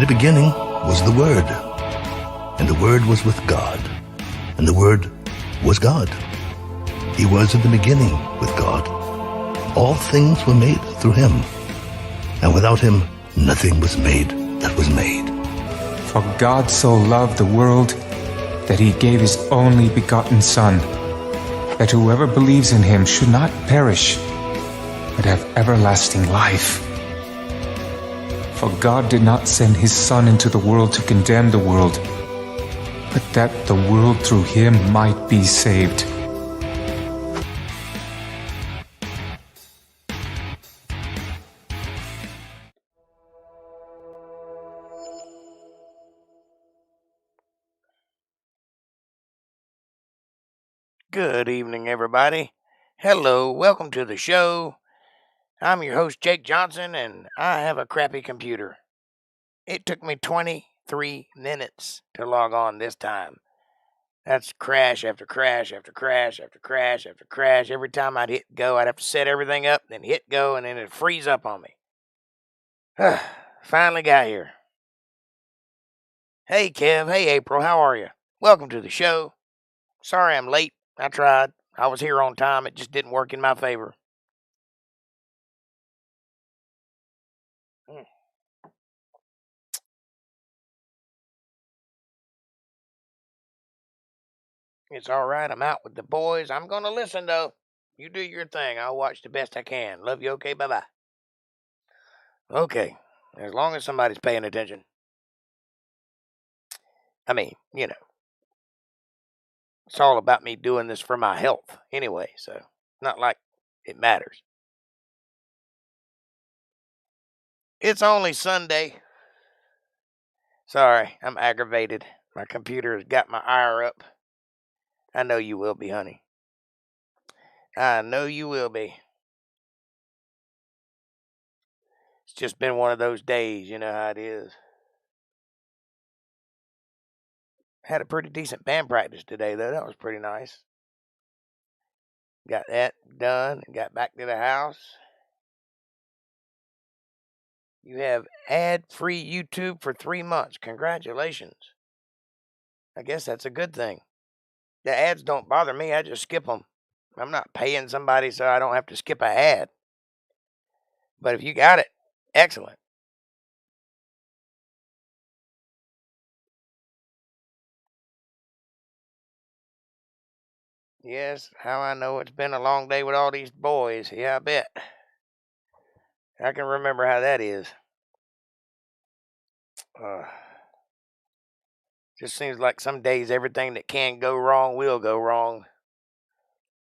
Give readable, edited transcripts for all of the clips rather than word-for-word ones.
the beginning was the Word, and the Word was with God, and the Word was God. He was in the beginning with God. All things were made through him, and without him nothing was made that was made. For God so loved the world that he gave his only begotten Son, that whoever believes in him should not perish, but have everlasting life. For God did not send his Son into the world to condemn the world, but that the world through him might be saved. Good evening, everybody. Hello, welcome to the show. I'm your host, Jake Johnson, and I have a crappy computer. It took me 23 minutes to log on this time. That's crash after crash after crash after crash after crash. Every time I'd hit go, I'd have to set everything up, then hit go, and then it'd freeze up on me. Finally got here. Hey, Kev. Hey, April. How are you? Welcome to the show. Sorry I'm late. I tried. I was here on time. It just didn't work in my favor. It's all right. I'm out with the boys. I'm going to listen, though. You do your thing. I'll watch the best I can. Love you. Okay, bye-bye. Okay. As long as somebody's paying attention. I mean, you know. It's all about me doing this for my health anyway, so not like it matters. It's only Sunday. Sorry, I'm aggravated. My computer has got my ire up. I know you will be, honey. I know you will be. It's just been one of those days, you know how it is. Had a pretty decent band practice today, though. That was pretty nice. Got that done and got back to the house. You have ad-free YouTube for 3 months. Congratulations. I guess that's a good thing. The ads don't bother me. I just skip them. I'm not paying somebody so I don't have to skip an ad. But if you got it, excellent. Yes, how I know it's been a long day with all these boys. Yeah, I bet. I can remember how that is. Just seems like some days everything that can go wrong will go wrong.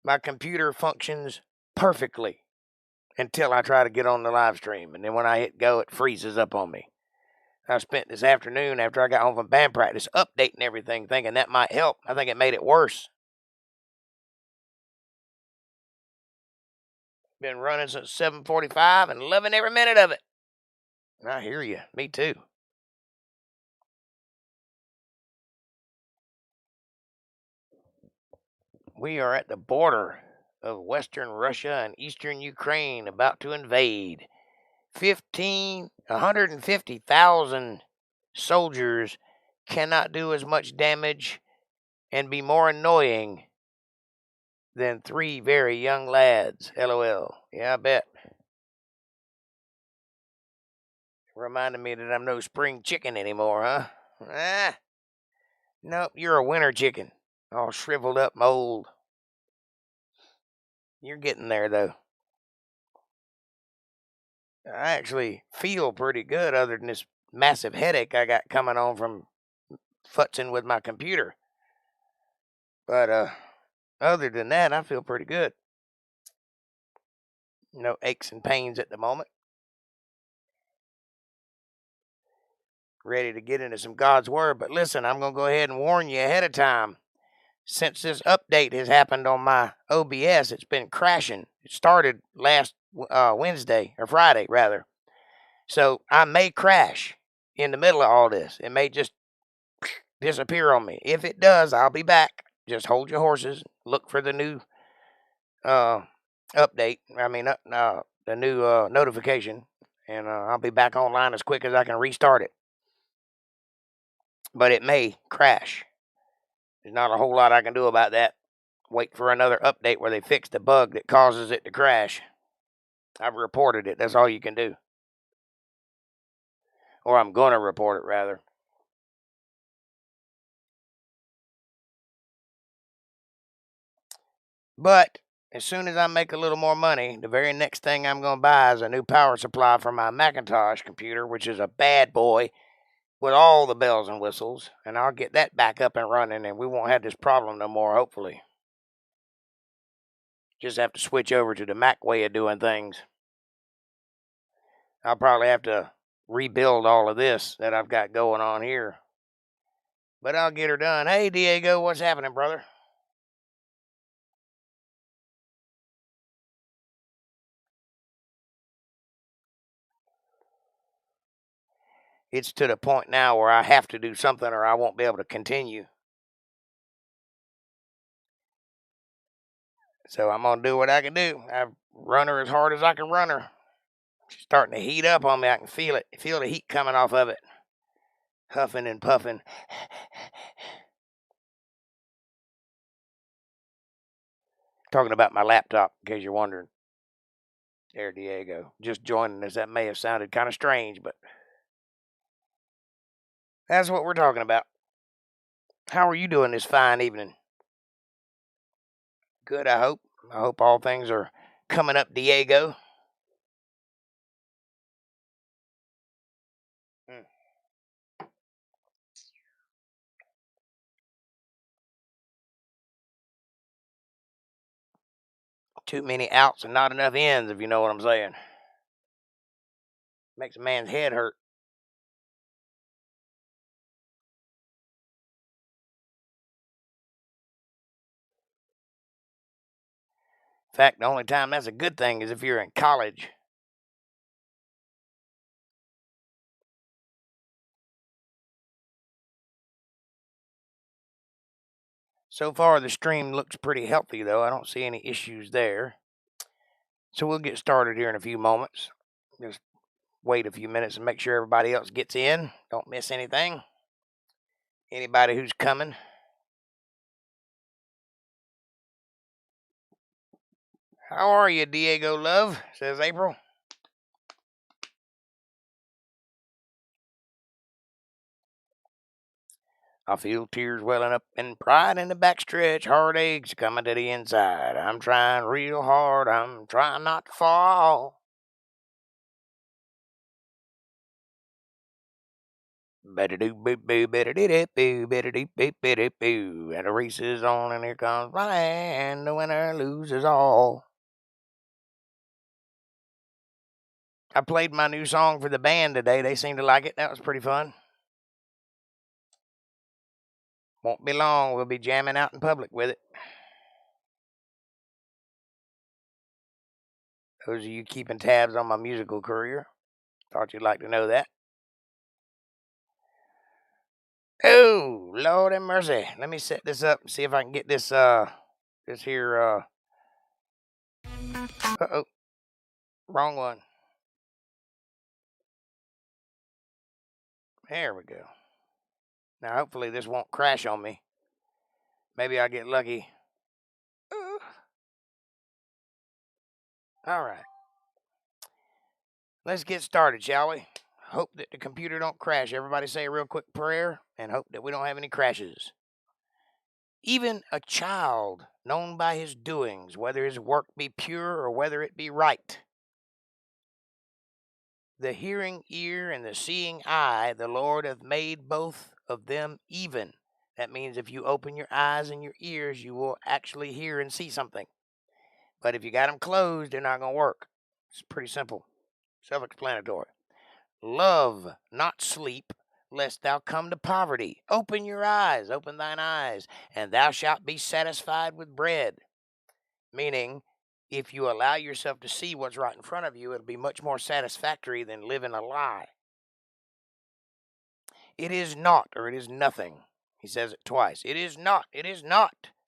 My computer functions perfectly until I try to get on the live stream. And then when I hit go, it freezes up on me. I spent this afternoon after I got home from band practice updating everything, thinking that might help. I think it made it worse. Been running since 7:45 and loving every minute of it. I hear you. Me too. We are at the border of western Russia and eastern Ukraine, about to invade. 150,000 soldiers cannot do as much damage and be more annoying than 3 very young lads. LOL. Yeah, I bet. Reminding me that I'm no spring chicken anymore, huh? Nope, you're a winter chicken. All shriveled up mold. You're getting there, though. I actually feel pretty good other than this massive headache I got coming on from futzing with my computer. But, other than that, I feel pretty good. No aches and pains at the moment. Ready to get into some God's Word. But listen, I'm going to go ahead and warn you ahead of time. Since this update has happened on my OBS, it's been crashing. It started last Wednesday, or Friday, rather. So I may crash in the middle of all this. It may just disappear on me. If it does, I'll be back. Just hold your horses. Look for the new update. The new notification. And I'll be back online as quick as I can restart it. but it may crash. There's not a whole lot I can do about that. Wait for another update where they fix the bug that causes it to crash. I've reported it. That's all you can do. Or I'm going to report it, rather. But as soon as I make a little more money, the very next thing I'm going to buy is a new power supply for my Macintosh computer, which is a bad boy with all the bells and whistles. And I'll get that back up and running, and we won't have this problem no more, hopefully. Just have to switch over to the Mac way of doing things. I'll probably have to rebuild all of this that I've got going on here. But I'll get her done. Hey, Diego, what's happening, brother? It's to the point now where I have to do something or I won't be able to continue. So I'm going to do what I can do. I run her as hard as I can run her. She's starting to heat up on me. I can feel it. Feel the heat coming off of it. Huffing and puffing. Talking about my laptop, in case you're wondering. There, Diego. Just joining us. That may have sounded kind of strange, but that's what we're talking about. How are you doing this fine evening? Good, I hope. I hope all things are coming up, Diego. Too many outs and not enough ins, if you know what I'm saying. Makes a man's head hurt. In fact, the only time that's a good thing is if you're in college. So far, the stream looks pretty healthy, though. I don't see any issues there. So we'll get started here in a few moments. Just wait a few minutes and make sure everybody else gets in. Don't miss anything. Anybody who's coming. How are you, Diego Love? Says April. I feel tears welling up in pride in the backstretch, heartaches coming to the inside. I'm trying real hard, I'm trying not to fall. Better do boo boo, better do that boo, better do boo, better boo. And the race is on, and here comes my land. The winner loses all. I played my new song for the band today. They seemed to like it. That was pretty fun. Won't be long. We'll be jamming out in public with it. Those of you keeping tabs on my musical career, thought you'd like to know that. Oh, Lord have mercy. Let me set this up and see if I can get this here, uh-oh, wrong one. There we go. Now, hopefully this won't crash on me. Maybe I'll get lucky. All right. Let's get started, shall we? Hope that the computer don't crash. Everybody say a real quick prayer and hope that we don't have any crashes. Even a child known by his doings, whether his work be pure or whether it be right. The hearing ear and the seeing eye, the Lord hath made both of them even. That means if you open your eyes and your ears, you will actually hear and see something. But if you got them closed, they're not going to work. It's pretty simple. Self-explanatory. Love, not sleep, lest thou come to poverty. Open your eyes, open thine eyes, and thou shalt be satisfied with bread. Meaning, if you allow yourself to see what's right in front of you, it'll be much more satisfactory than living a lie. It is not, or it is nothing. He says it twice. It is not,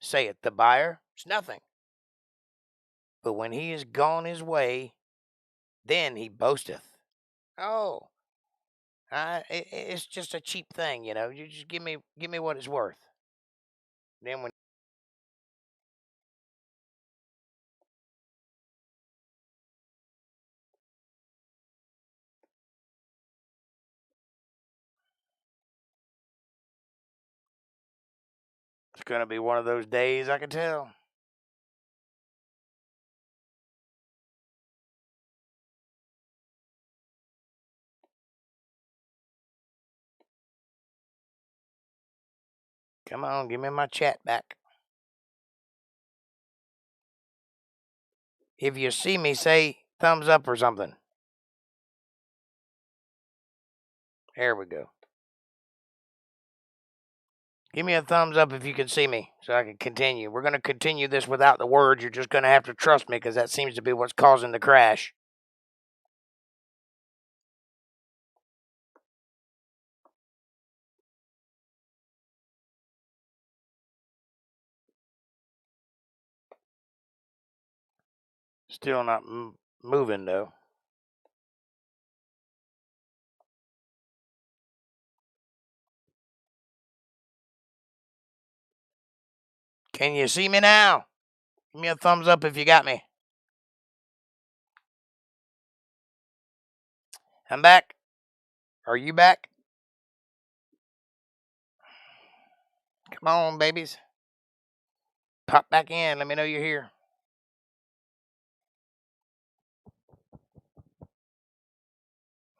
saith the buyer. It's nothing. But when he is gone his way, then he boasteth. Oh, It's just a cheap thing, you know. You just give me what it's worth. Then when it's gonna be one of those days, I can tell. Come on, give me my chat back. If you see me, say thumbs up or something. There we go. Give me a thumbs up if you can see me so I can continue. We're going to continue this without the words. You're just going to have to trust me because that seems to be what's causing the crash. Still not moving, though. Can you see me now? Give me a thumbs up if you got me. I'm back. Are you back? Come on, babies. Pop back in. Let me know you're here.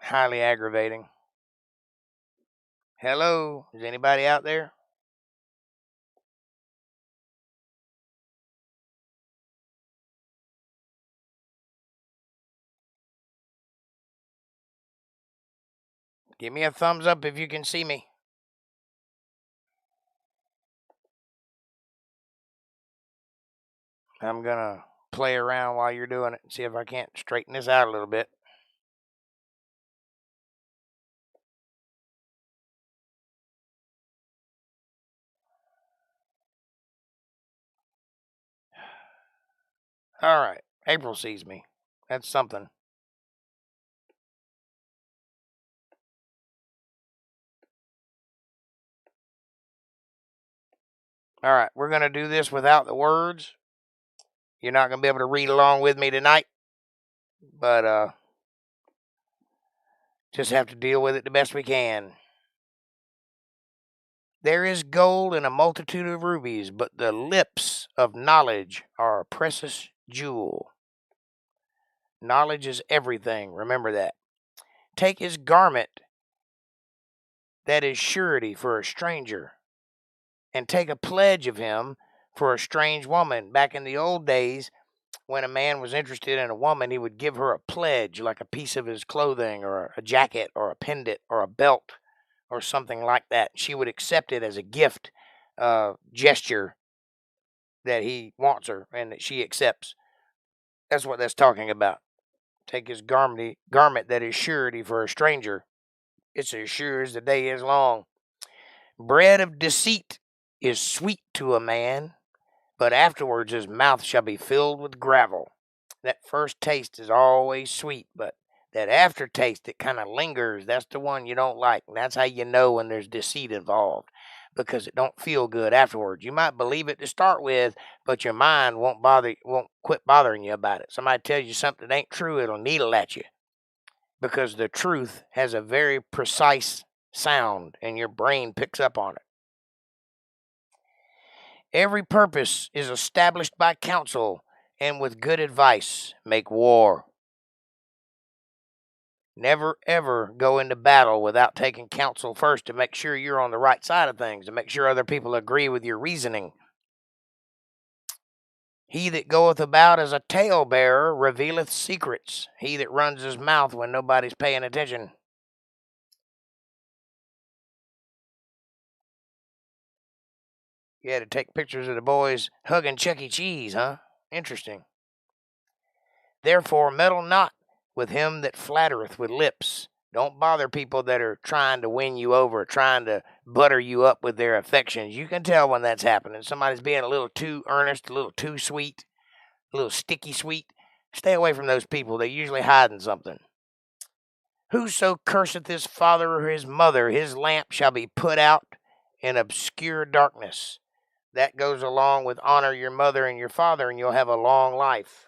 Highly aggravating. Hello? Is anybody out there? Give me a thumbs up if you can see me. I'm going to play around while you're doing it and see if I can't straighten this out a little bit. All right. April sees me. That's something. All right. We're going to do this without the words. You're not going to be able to read along with me tonight. But just have to deal with it the best we can. There is gold in a multitude of rubies, but the lips of knowledge are a precious jewel. Knowledge is everything. Remember that. Take his garment that is surety for a stranger, and take a pledge of him for a strange woman. Back in the old days, when a man was interested in a woman, he would give her a pledge, like a piece of his clothing or a jacket or a pendant or a belt or something like that. She would accept it as a gift gesture that he wants her and that she accepts. That's what that's talking about. Take his garment that is surety for a stranger. It's as sure as the day is long. Bread of deceit is sweet to a man, but afterwards his mouth shall be filled with gravel. That first taste is always sweet, but that aftertaste that kind of lingers, that's the one you don't like. And that's how you know when there's deceit involved, because it don't feel good afterwards. You might believe it to start with, but your mind won't quit bothering you about it. Somebody tells you something that ain't true, it'll needle at you, because the truth has a very precise sound and your brain picks up on it. Every purpose is established by counsel, and with good advice make war. Never, ever go into battle without taking counsel first to make sure you're on the right side of things, to make sure other people agree with your reasoning. He that goeth about as a talebearer revealeth secrets. He that runs his mouth when nobody's paying attention. You had to take pictures of the boys hugging Chuck E. Cheese, huh? Interesting. Therefore, meddle not with him that flattereth with lips. Don't bother people that are trying to win you over, trying to butter you up with their affections. You can tell when that's happening. Somebody's being a little too earnest, a little too sweet, a little sticky sweet. Stay away from those people. They're usually hiding something. Whoso curseth his father or his mother, his lamp shall be put out in obscure darkness. That goes along with honor your mother and your father, and you'll have a long life.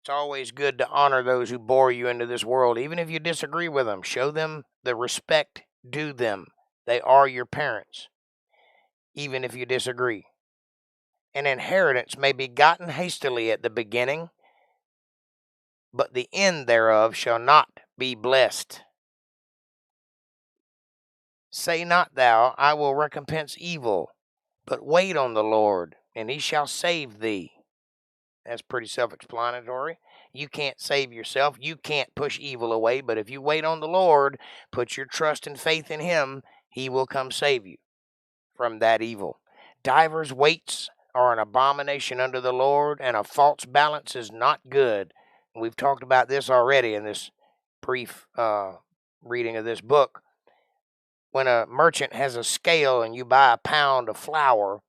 It's always good to honor those who bore you into this world, even if you disagree with them. Show them the respect due them. They are your parents, even if you disagree. An inheritance may be gotten hastily at the beginning, but the end thereof shall not be blessed. Say not thou, I will recompense evil, but wait on the Lord, and he shall save thee. That's pretty self-explanatory. You can't save yourself. You can't push evil away, but if you wait on the Lord, put your trust and faith in him, he will come save you from that evil. Divers weights are an abomination unto the Lord, and a false balance is not good. We've talked about this already in this brief reading of this book. When a merchant has a scale and you buy a pound of flour,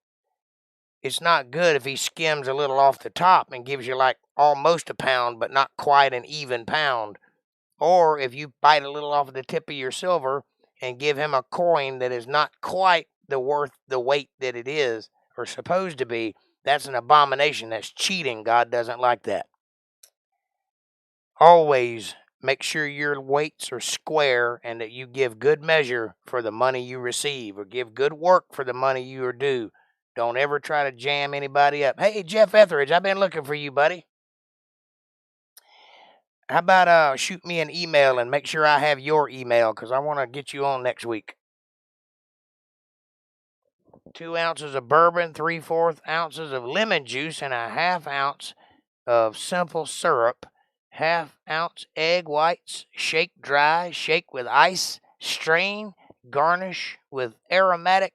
it's not good if he skims a little off the top and gives you like almost a pound, but not quite an even pound. Or if you bite a little off of the tip of your silver and give him a coin that is not quite the weight that it is or supposed to be, that's an abomination. That's cheating. God doesn't like that. Always make sure your weights are square and that you give good measure for the money you receive, or give good work for the money you are due. Don't ever try to jam anybody up. Hey, Jeff Etheridge, I've been looking for you, buddy. How about shoot me an email and make sure I have your email, because I want to get you on next week. 2 ounces of bourbon, 3/4 ounces of lemon juice, and a 1/2 ounce of simple syrup. 1/2 ounce egg whites. Shake dry. Shake with ice. Strain. Garnish with aromatic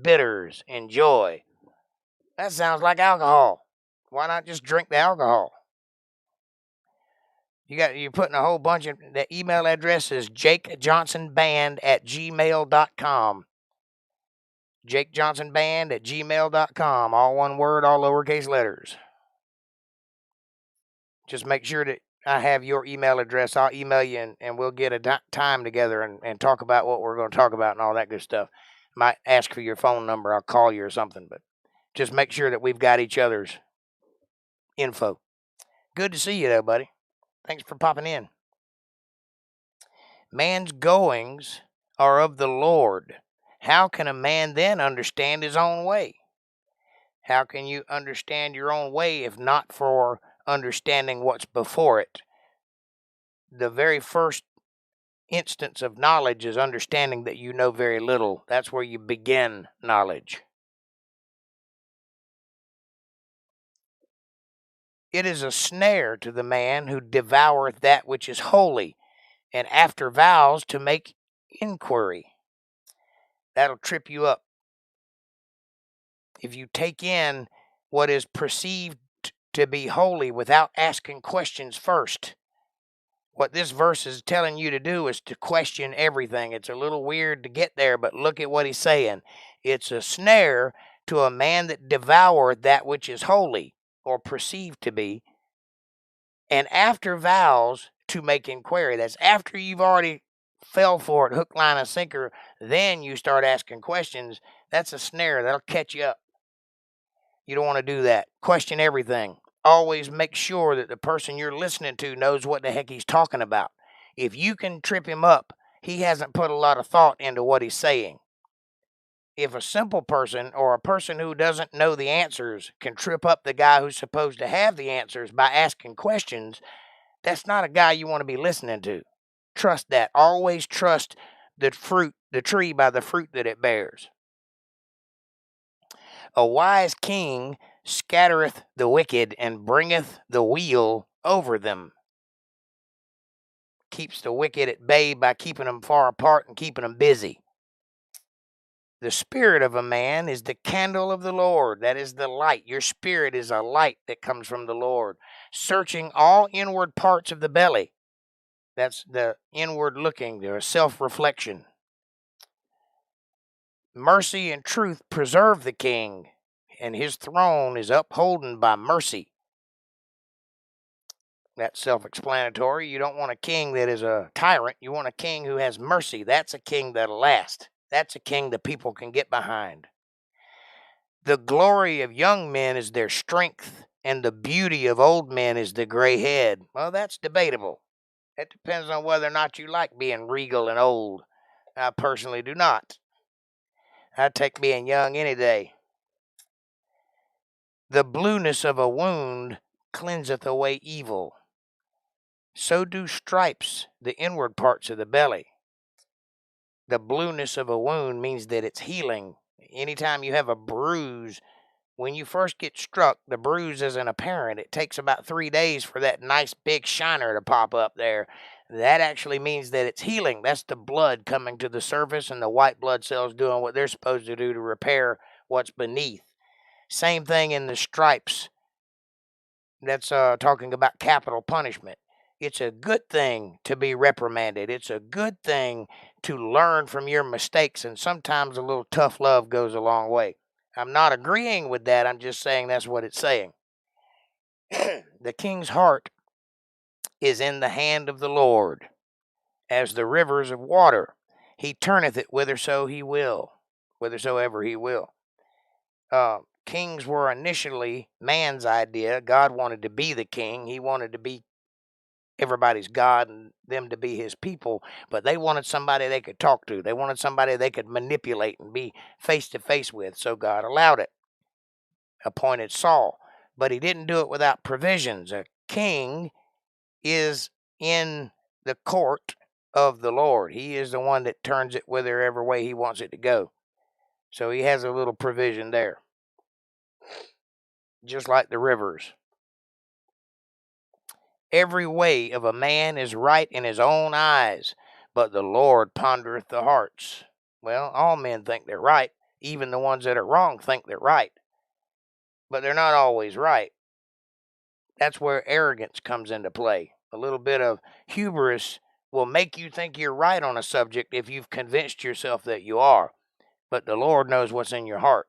bitters. Enjoy. That sounds like alcohol. Why not just drink the alcohol? You're putting a whole bunch of, the email address is jakejohnsonband@gmail.com. jakejohnsonband@gmail.com. All one word, all lowercase letters. Just make sure that I have your email address. I'll email you and we'll get a time together and talk about what we're going to talk about and all that good stuff. Might ask for your phone number. I'll call you or something, but just make sure that we've got each other's info. Good to see you though, buddy. Thanks for popping in. Man's goings are of the Lord. How can a man then understand his own way? How can you understand your own way if not for understanding what's before it? The very first instance of knowledge is understanding that you know very little. That's where you begin knowledge. It is a snare to the man who devoureth that which is holy, and after vows to make inquiry. That'll trip you up. If you take in what is perceived to be holy without asking questions first, what this verse is telling you to do is to question everything. It's a little weird to get there, but look at what he's saying. It's a snare to a man that devoureth that which is holy, or perceived to be, and after vows to make inquiry. That's after you've already fell for it, hook, line, and sinker, then you start asking questions. That's a snare. That'll catch you up. You don't want to do that. Question everything. Always make sure that the person you're listening to knows what the heck he's talking about. If you can trip him up, he hasn't put a lot of thought into what he's saying. If a simple person or a person who doesn't know the answers can trip up the guy who's supposed to have the answers by asking questions, that's not a guy you want to be listening to. Trust that. Always trust the tree by the fruit that it bears. A wise king scattereth the wicked and bringeth the weal over them. Keeps the wicked at bay by keeping them far apart and keeping them busy. The spirit of a man is the candle of the Lord. That is the light. Your spirit is a light that comes from the Lord. Searching all inward parts of the belly. That's the inward looking, the self-reflection. Mercy and truth preserve the king, and his throne is upholden by mercy. That's self-explanatory. You don't want a king that is a tyrant. You want a king who has mercy. That's a king that'll last. That's a king that people can get behind. The glory of young men is their strength, and the beauty of old men is the gray head. Well, that's debatable. It depends on whether or not you like being regal and old. I personally do not. I take being young any day. The blueness of a wound cleanseth away evil. So do stripes, the inward parts of the belly. The blueness of a wound means that it's healing. Anytime you have a bruise, when you first get struck, the bruise isn't apparent. It takes about 3 days for that nice big shiner to pop up there. That actually means that it's healing. That's the blood coming to the surface and the white blood cells doing what they're supposed to do to repair what's beneath. Same thing in the stripes. That's talking about capital punishment. It's a good thing to be reprimanded. It's a good thing to learn from your mistakes, and sometimes a little tough love goes a long way. I'm not agreeing with that. I'm just saying that's what it's saying. The king's heart is in the hand of the Lord, as the rivers of water. He turneth it whithersoever he will. Kings were initially man's idea. God wanted to be the king. He wanted to be everybody's God and them to be his people, but they wanted somebody they could talk to. They wanted somebody they could manipulate and be face to face with, so God allowed it. Appointed Saul, but he didn't do it without provisions. A king is in the court of the Lord. He is the one that turns it whichever way he wants it to go. So he has a little provision there. Just like the rivers. Every way of a man is right in his own eyes, but the Lord pondereth the hearts. Well, all men think they're right. Even the ones that are wrong think they're right. But they're not always right. That's where arrogance comes into play. A little bit of hubris will make you think you're right on a subject if you've convinced yourself that you are. But the Lord knows what's in your heart.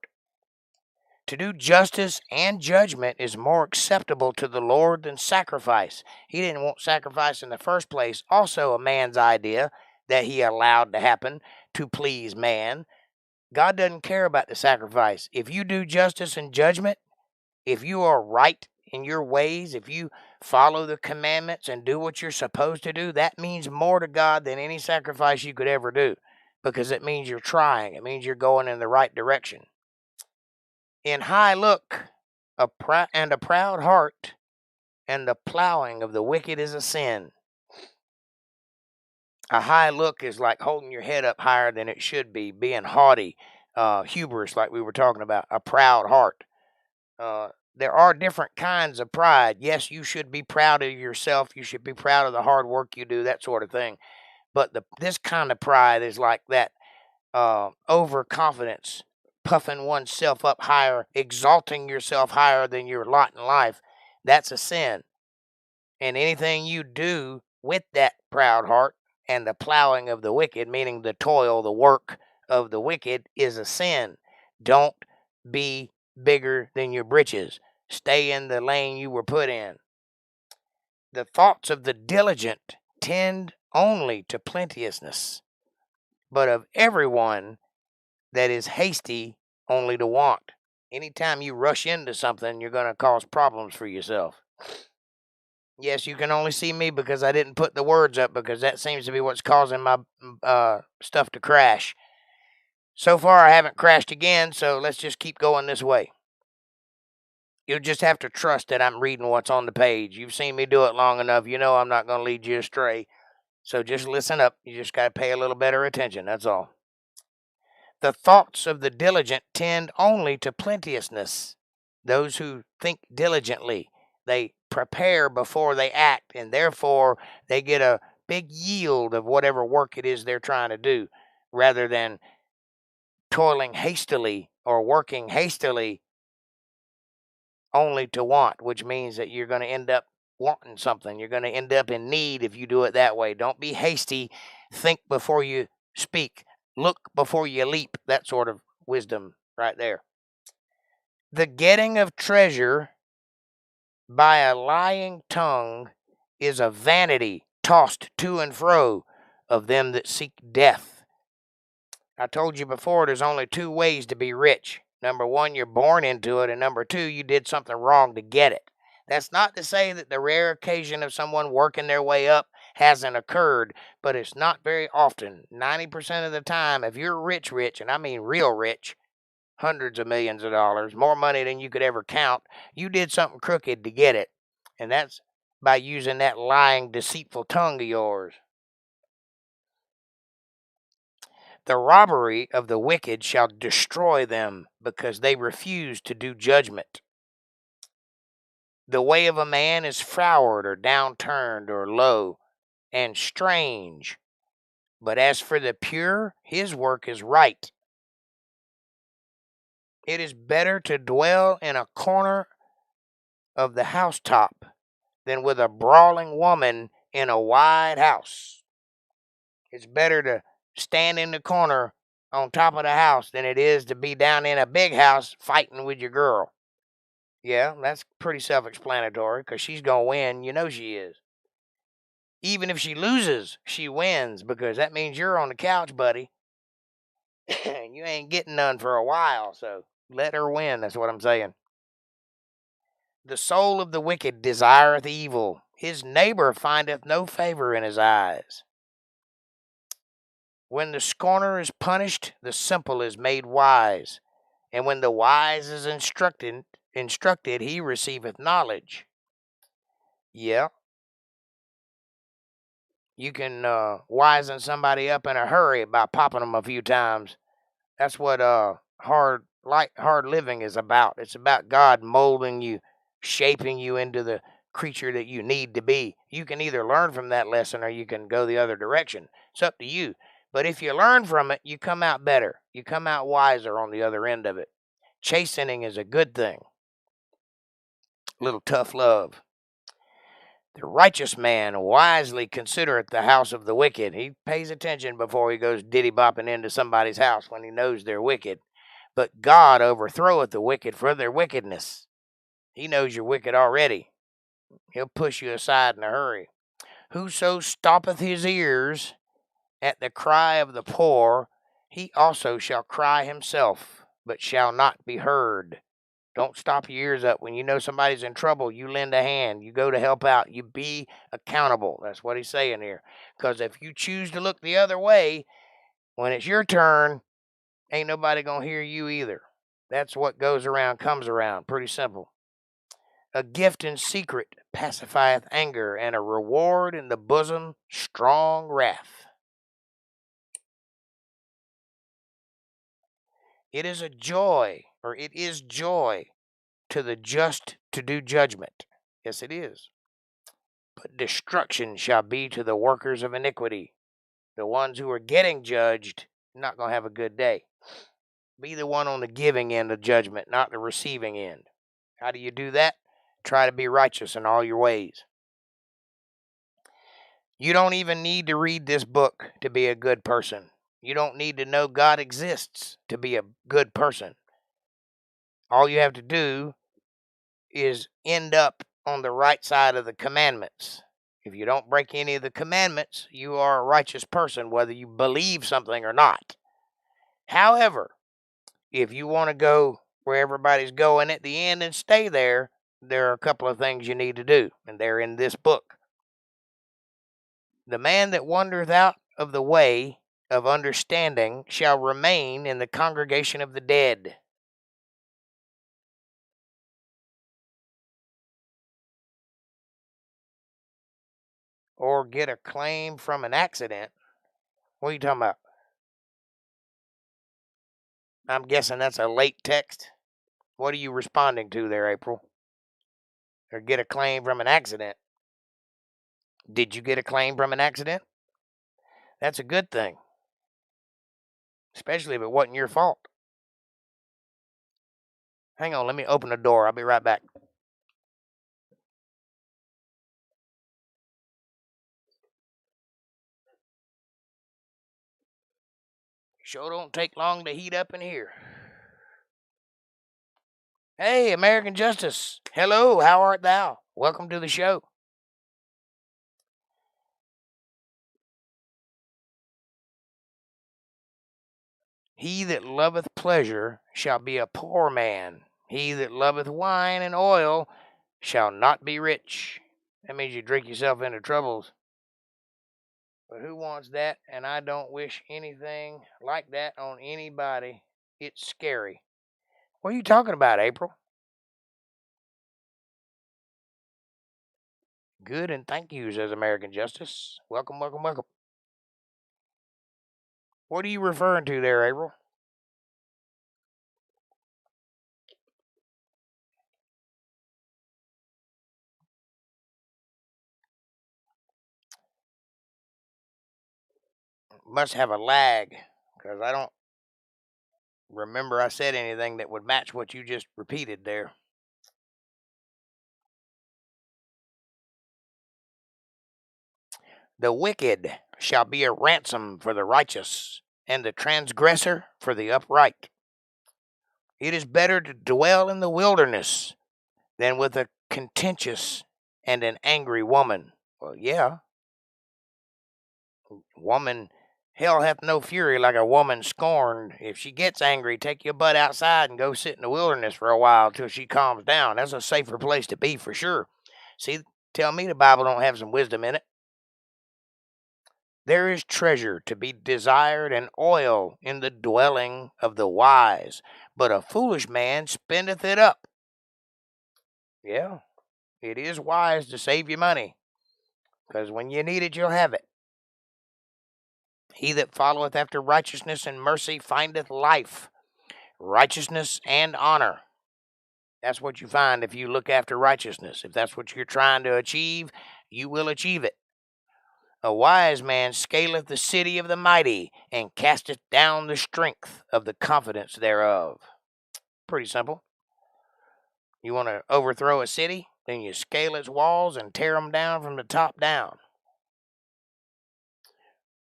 To do justice and judgment is more acceptable to the Lord than sacrifice. He didn't want sacrifice in the first place. Also a man's idea that he allowed to happen to please man. God doesn't care about the sacrifice. If you do justice and judgment, if you are right in your ways, if you follow the commandments and do what you're supposed to do, that means more to God than any sacrifice you could ever do, because it means you're trying. It means you're going in the right direction. In high look, a proud heart, and the plowing of the wicked is a sin. A high look is like holding your head up higher than it should be, being haughty, hubris, like we were talking about. A proud heart. There are different kinds of pride. Yes, you should be proud of yourself. You should be proud of the hard work you do, that sort of thing. But this kind of pride is like that overconfidence, puffing oneself up higher, exalting yourself higher than your lot in life. That's a sin. And anything you do with that proud heart and the plowing of the wicked, meaning the toil, the work of the wicked, is a sin. Don't be bigger than your britches. Stay in the lane you were put in. The thoughts of the diligent tend only to plenteousness, but of everyone that is hasty only to want. Anytime you rush into something, you're going to cause problems for yourself. Yes, you can only see me because I didn't put the words up, because that seems to be what's causing my stuff to crash. So far, I haven't crashed again, so let's just keep going this way. You'll just have to trust that I'm reading what's on the page. You've seen me do it long enough. You know I'm not going to lead you astray. So just listen up. You just got to pay a little better attention. That's all. The thoughts of the diligent tend only to plenteousness. Those who think diligently, they prepare before they act, and therefore they get a big yield of whatever work it is they're trying to do, rather than toiling hastily or working hastily only to want, which means that you're going to end up wanting something. You're going to end up in need if you do it that way. Don't be hasty. Think before you speak. Look before you leap. That sort of wisdom right there. The getting of treasure by a lying tongue is a vanity tossed to and fro of them that seek death. I told you before, there's only two ways to be rich. Number one, you're born into it, and number two, you did something wrong to get it. That's not to say that the rare occasion of someone working their way up hasn't occurred, but it's not very often. 90% of the time, if you're rich, and I mean real rich, hundreds of millions of dollars, more money than you could ever count, you did something crooked to get it. And that's by using that lying, deceitful tongue of yours. The robbery of the wicked shall destroy them, because they refuse to do judgment. The way of a man is froward or downturned or low and strange. But as for the pure, his work is right. It is better to dwell in a corner of the housetop than with a brawling woman in a wide house. It's better to stand in the corner on top of the house than it is to be down in a big house fighting with your girl. Yeah, that's pretty self-explanatory, because she's going to win. You know she is. Even if she loses, she wins, because that means you're on the couch, buddy. And you ain't getting none for a while, so let her win. That's what I'm saying. The soul of the wicked desireth evil. His neighbor findeth no favor in his eyes. When the scorner is punished, the simple is made wise. And when the wise is instructed, he receiveth knowledge. Yeah. You can wisen somebody up in a hurry by popping them a few times. That's what hard living is about. It's about God molding you, shaping you into the creature that you need to be. You can either learn from that lesson or you can go the other direction. It's up to you. But if you learn from it, you come out better. You come out wiser on the other end of it. Chastening is a good thing. A little tough love. The righteous man wisely considereth the house of the wicked. He pays attention before he goes diddy-bopping into somebody's house when he knows they're wicked. But God overthroweth the wicked for their wickedness. He knows you're wicked already. He'll push you aside in a hurry. Whoso stoppeth his ears at the cry of the poor, he also shall cry himself, but shall not be heard. Don't stop your ears up. When you know somebody's in trouble, you lend a hand. You go to help out. You be accountable. That's what he's saying here. Because if you choose to look the other way, when it's your turn, ain't nobody going to hear you either. That's what goes around comes around. Pretty simple. A gift in secret pacifieth anger, and a reward in the bosom strong wrath. It is joy to the just to do judgment. Yes, it is. But destruction shall be to the workers of iniquity. The ones who are getting judged, not going to have a good day. Be the one on the giving end of judgment, not the receiving end. How do you do that? Try to be righteous in all your ways. You don't even need to read this book to be a good person. You don't need to know God exists to be a good person. All you have to do is end up on the right side of the commandments. If you don't break any of the commandments, you are a righteous person, whether you believe something or not. However, if you want to go where everybody's going at the end and stay there, there are a couple of things you need to do, and they're in this book. The man that wandereth out of the way of understanding shall remain in the congregation of the dead. Or get a claim from an accident. What are you talking about? I'm guessing that's a late text. What are you responding to there, April? Or get a claim from an accident. Did you get a claim from an accident? That's a good thing. Especially if it wasn't your fault. Hang on, let me open the door. I'll be right back. Sure don't take long to heat up in here. Hey, American Justice. Hello, how art thou? Welcome to the show. He that loveth pleasure shall be a poor man. He that loveth wine and oil shall not be rich. That means you drink yourself into troubles. But who wants that? And I don't wish anything like that on anybody. It's scary. What are you talking about, April? Good, and thank you, says American Justice. Welcome, welcome, welcome. What are you referring to there, April? Must have a lag, because I don't remember I said anything that would match what you just repeated there. The wicked shall be a ransom for the righteous, and the transgressor for the upright. It is better to dwell in the wilderness than with a contentious and an angry woman. Well, yeah. Woman, hell hath no fury like a woman scorned. If she gets angry, take your butt outside and go sit in the wilderness for a while till she calms down. That's a safer place to be for sure. See, tell me the Bible don't have some wisdom in it. There is treasure to be desired and oil in the dwelling of the wise, but a foolish man spendeth it up. Yeah, it is wise to save your money, because when you need it, you'll have it. He that followeth after righteousness and mercy findeth life, righteousness and honor. That's what you find if you look after righteousness. If that's what you're trying to achieve, you will achieve it. A wise man scaleth the city of the mighty, and casteth down the strength of the confidence thereof. Pretty simple. You want to overthrow a city? Then you scale its walls and tear them down from the top down.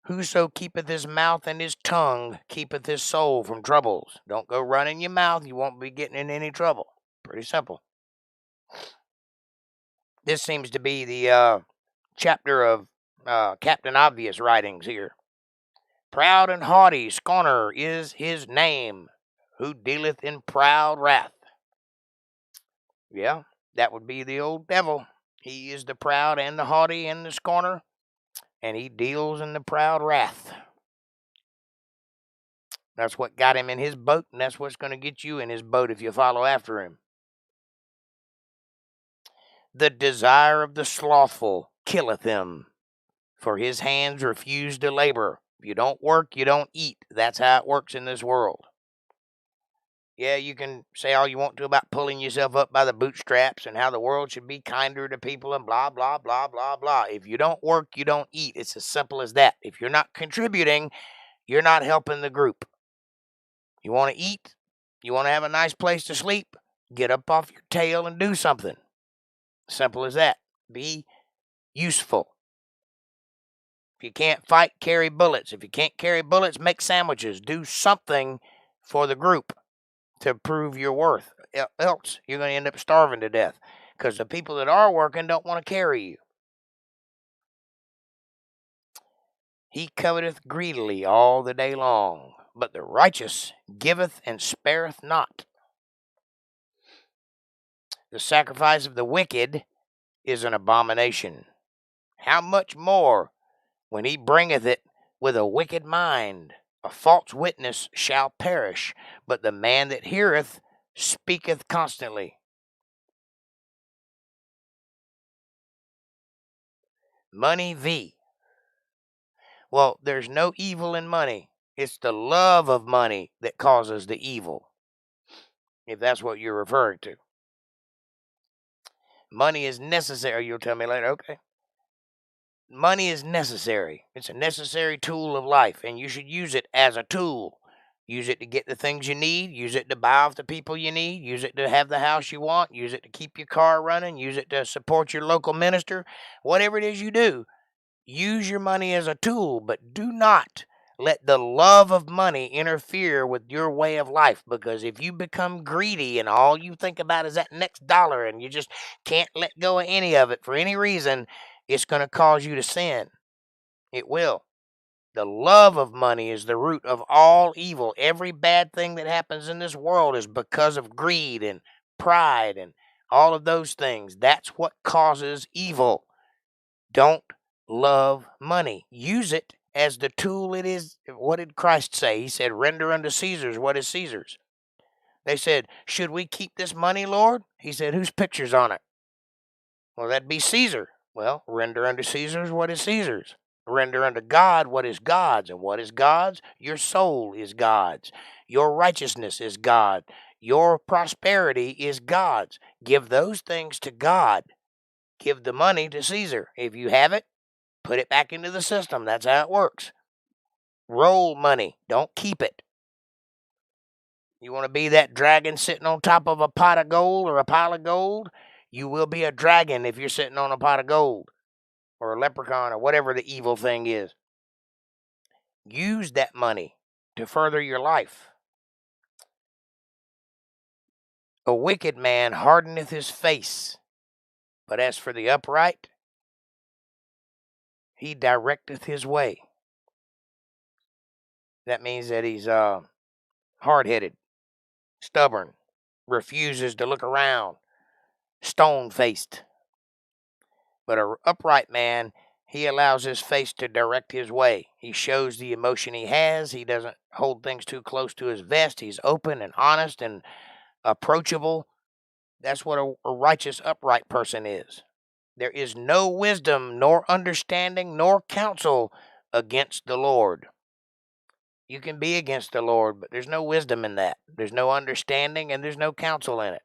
Whoso keepeth his mouth and his tongue keepeth his soul from troubles. Don't go running your mouth. You won't be getting in any trouble. Pretty simple. This seems to be the chapter of Captain Obvious writings here. Proud and haughty scorner is his name, who dealeth in proud wrath. Yeah, that would be the old devil. He is the proud and the haughty and the scorner, and he deals in the proud wrath. That's what got him in his boat, and that's what's going to get you in his boat if you follow after him. The desire of the slothful killeth him, for his hands refuse to labor. If you don't work, you don't eat. That's how it works in this world. Yeah, you can say all you want to about pulling yourself up by the bootstraps and how the world should be kinder to people and blah, blah, blah, blah, blah. If you don't work, you don't eat. It's as simple as that. If you're not contributing, you're not helping the group. You want to eat? You want to have a nice place to sleep? Get up off your tail and do something. Simple as that. Be useful. If you can't fight, carry bullets. If you can't carry bullets, make sandwiches. Do something for the group to prove your worth. Else, you're going to end up starving to death, because the people that are working don't want to carry you. He coveteth greedily all the day long, but the righteous giveth and spareth not. The sacrifice of the wicked is an abomination. How much more when he bringeth it with a wicked mind? A false witness shall perish, but the man that heareth speaketh constantly. Money V. Well, there's no evil in money. It's the love of money that causes the evil, if that's what you're referring to. Money is necessary. You'll tell me later. Okay. Money is necessary. It's a necessary tool of life, and you should use it as a tool. Use it to get the things you need. Use it to buy off the people you need. Use it to have the house you want. Use it to keep your car running. Use it to support your local minister. Whatever it is you do, use your money as a tool, but do not let the love of money interfere with your way of life, because if you become greedy and all you think about is that next dollar and you just can't let go of any of it for any reason, it's going to cause you to sin. It will. The love of money is the root of all evil. Every bad thing that happens in this world is because of greed and pride and all of those things. That's what causes evil. Don't love money. Use it as the tool it is. What did Christ say? He said, render unto Caesar's what is Caesar's. They said, should we keep this money, Lord? He said, whose picture's on it? Well, that'd be Caesar. Well, render unto Caesar's what is Caesar's. Render unto God what is God's. And what is God's? Your soul is God's. Your righteousness is God. Your prosperity is God's. Give those things to God. Give the money to Caesar. If you have it, put it back into the system. That's how it works. Roll money. Don't keep it. You want to be that dragon sitting on top of a pot of gold or a pile of gold? You will be a dragon if you're sitting on a pot of gold. Or a leprechaun, or whatever the evil thing is. Use that money to further your life. A wicked man hardeneth his face, but as for the upright, he directeth his way. That means that he's hard-headed, stubborn, refuses to look around, stone-faced. But an upright man, he allows his face to direct his way. He shows the emotion he has. He doesn't hold things too close to his vest. He's open and honest and approachable. That's what a righteous, upright person is. There is no wisdom, nor understanding, nor counsel against the Lord. You can be against the Lord, but there's no wisdom in that. There's no understanding, and there's no counsel in it.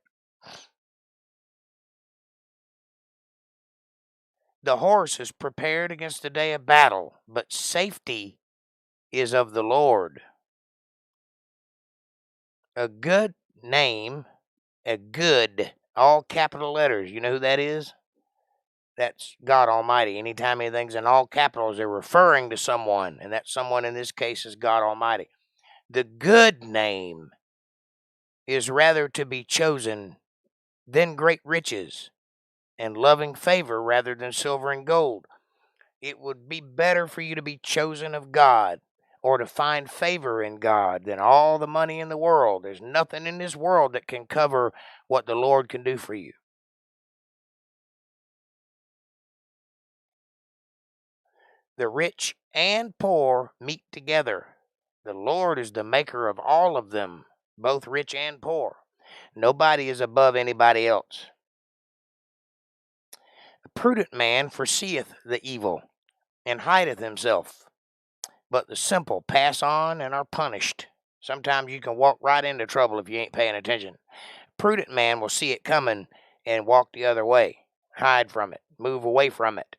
The horse is prepared against the day of battle, but safety is of the Lord. A good name, a good, all capital letters. You know who that is? That's God Almighty. Anytime anything's in all capitals, they're referring to someone, and that someone in this case is God Almighty. The good name is rather to be chosen than great riches, and loving favor rather than silver and gold. It would be better for you to be chosen of God or to find favor in God than all the money in the world. There's nothing in this world that can cover what the Lord can do for you. The rich and poor meet together. The Lord is the maker of all of them, both rich and poor. Nobody is above anybody else. A prudent man foreseeth the evil, and hideth himself. But the simple pass on and are punished. Sometimes you can walk right into trouble if you ain't paying attention. A prudent man will see it coming and walk the other way, hide from it, move away from it.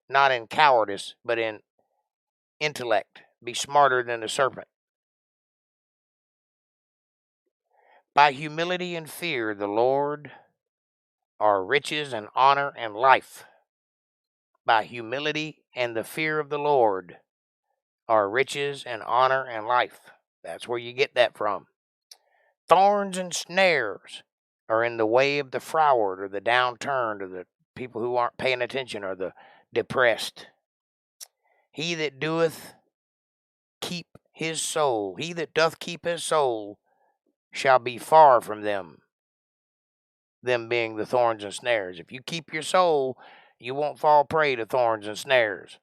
Not in cowardice, but in intellect. Be smarter than the serpent. By humility and fear, the Lord are riches and honor and life. By humility and the fear of the Lord are riches and honor and life. That's where you get that from. Thorns and snares are in the way of the froward or the downturned or the people who aren't paying attention or the depressed. He that doth keep his soul, he that doth keep his soul shall be far from them. Them being the thorns and snares. If you keep your soul, you won't fall prey to thorns and snares.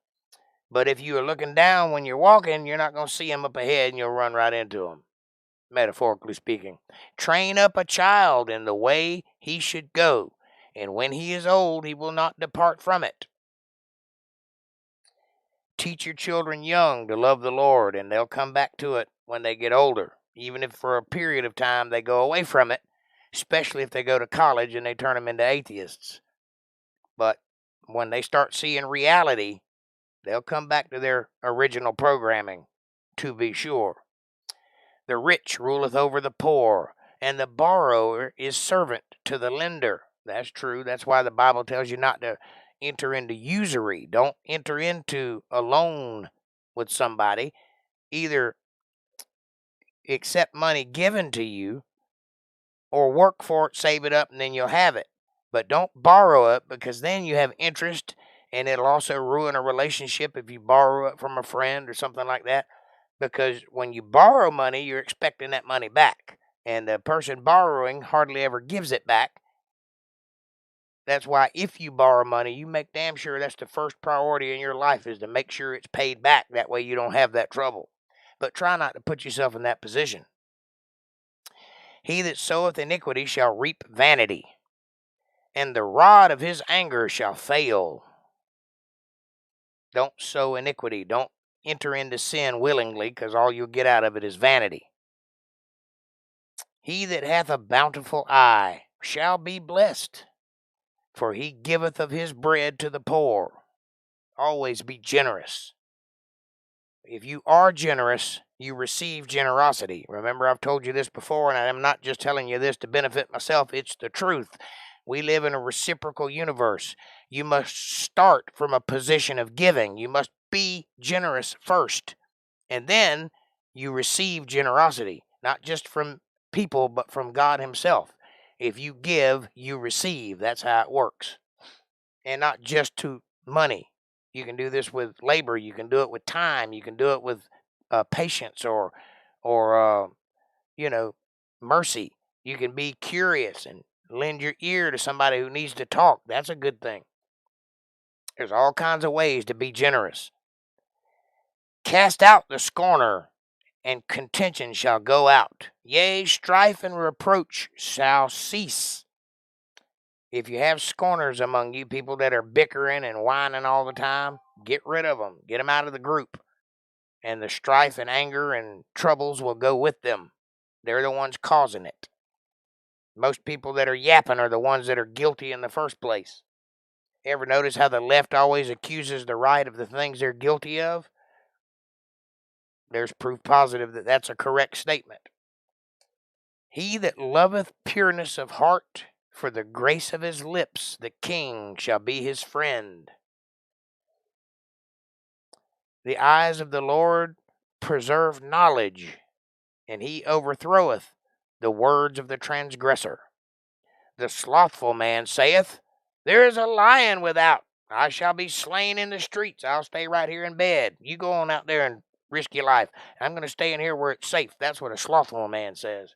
But if you are looking down when you're walking, you're not going to see them up ahead and you'll run right into them, metaphorically speaking. Train up a child in the way he should go, and when he is old, he will not depart from it. Teach your children young to love the Lord, and they'll come back to it when they get older, even if for a period of time they go away from it, especially if they go to college and they turn them into atheists. But when they start seeing reality, they'll come back to their original programming, to be sure. The rich ruleth over the poor, and the borrower is servant to the lender. That's true. That's why the Bible tells you not to enter into usury. Don't enter into a loan with somebody. Either accept money given to you or work for it, save it up, and then you'll have it. But don't borrow it, because then you have interest And it'll also ruin a relationship if you borrow it from a friend or something like that. Because when you borrow money, you're expecting that money back. And the person borrowing hardly ever gives it back. That's why if you borrow money, you make damn sure that's the first priority in your life, is to make sure it's paid back. That way you don't have that trouble. But try not to put yourself in that position. He that soweth iniquity shall reap vanity, and the rod of his anger shall fail. Don't sow iniquity. Don't enter into sin willingly, because all you'll get out of it is vanity. He that hath a bountiful eye shall be blessed, for he giveth of his bread to the poor. Always be generous. If you are generous, you receive generosity. Remember, I've told you this before, and I'm not just telling you this to benefit myself. It's the truth. We live in a reciprocal universe. You must start from a position of giving. You must be generous first, and then you receive generosity, not just from people, but from God himself. If you give, you receive. That's how it works. And not just to money. You can do this with labor. You can do it with time. You can do it with patience or mercy. You can be curious and lend your ear to somebody who needs to talk. That's a good thing. There's all kinds of ways to be generous. Cast out the scorner, and contention shall go out. Yea, strife and reproach shall cease. If you have scorners among you, people that are bickering and whining all the time, get rid of them. Get them out of the group. And the strife and anger and troubles will go with them. They're the ones causing it. Most people that are yapping are the ones that are guilty in the first place. Ever notice how the left always accuses the right of the things they're guilty of? There's proof positive that that's a correct statement. He that loveth pureness of heart, for the grace of his lips, the king shall be his friend. The eyes of the Lord preserve knowledge, and he overthroweth the words of the transgressor. The slothful man saith, there is a lion without. I shall be slain in the streets. I'll stay right here in bed. You go on out there and risk your life. I'm going to stay in here where it's safe. That's what a slothful man says.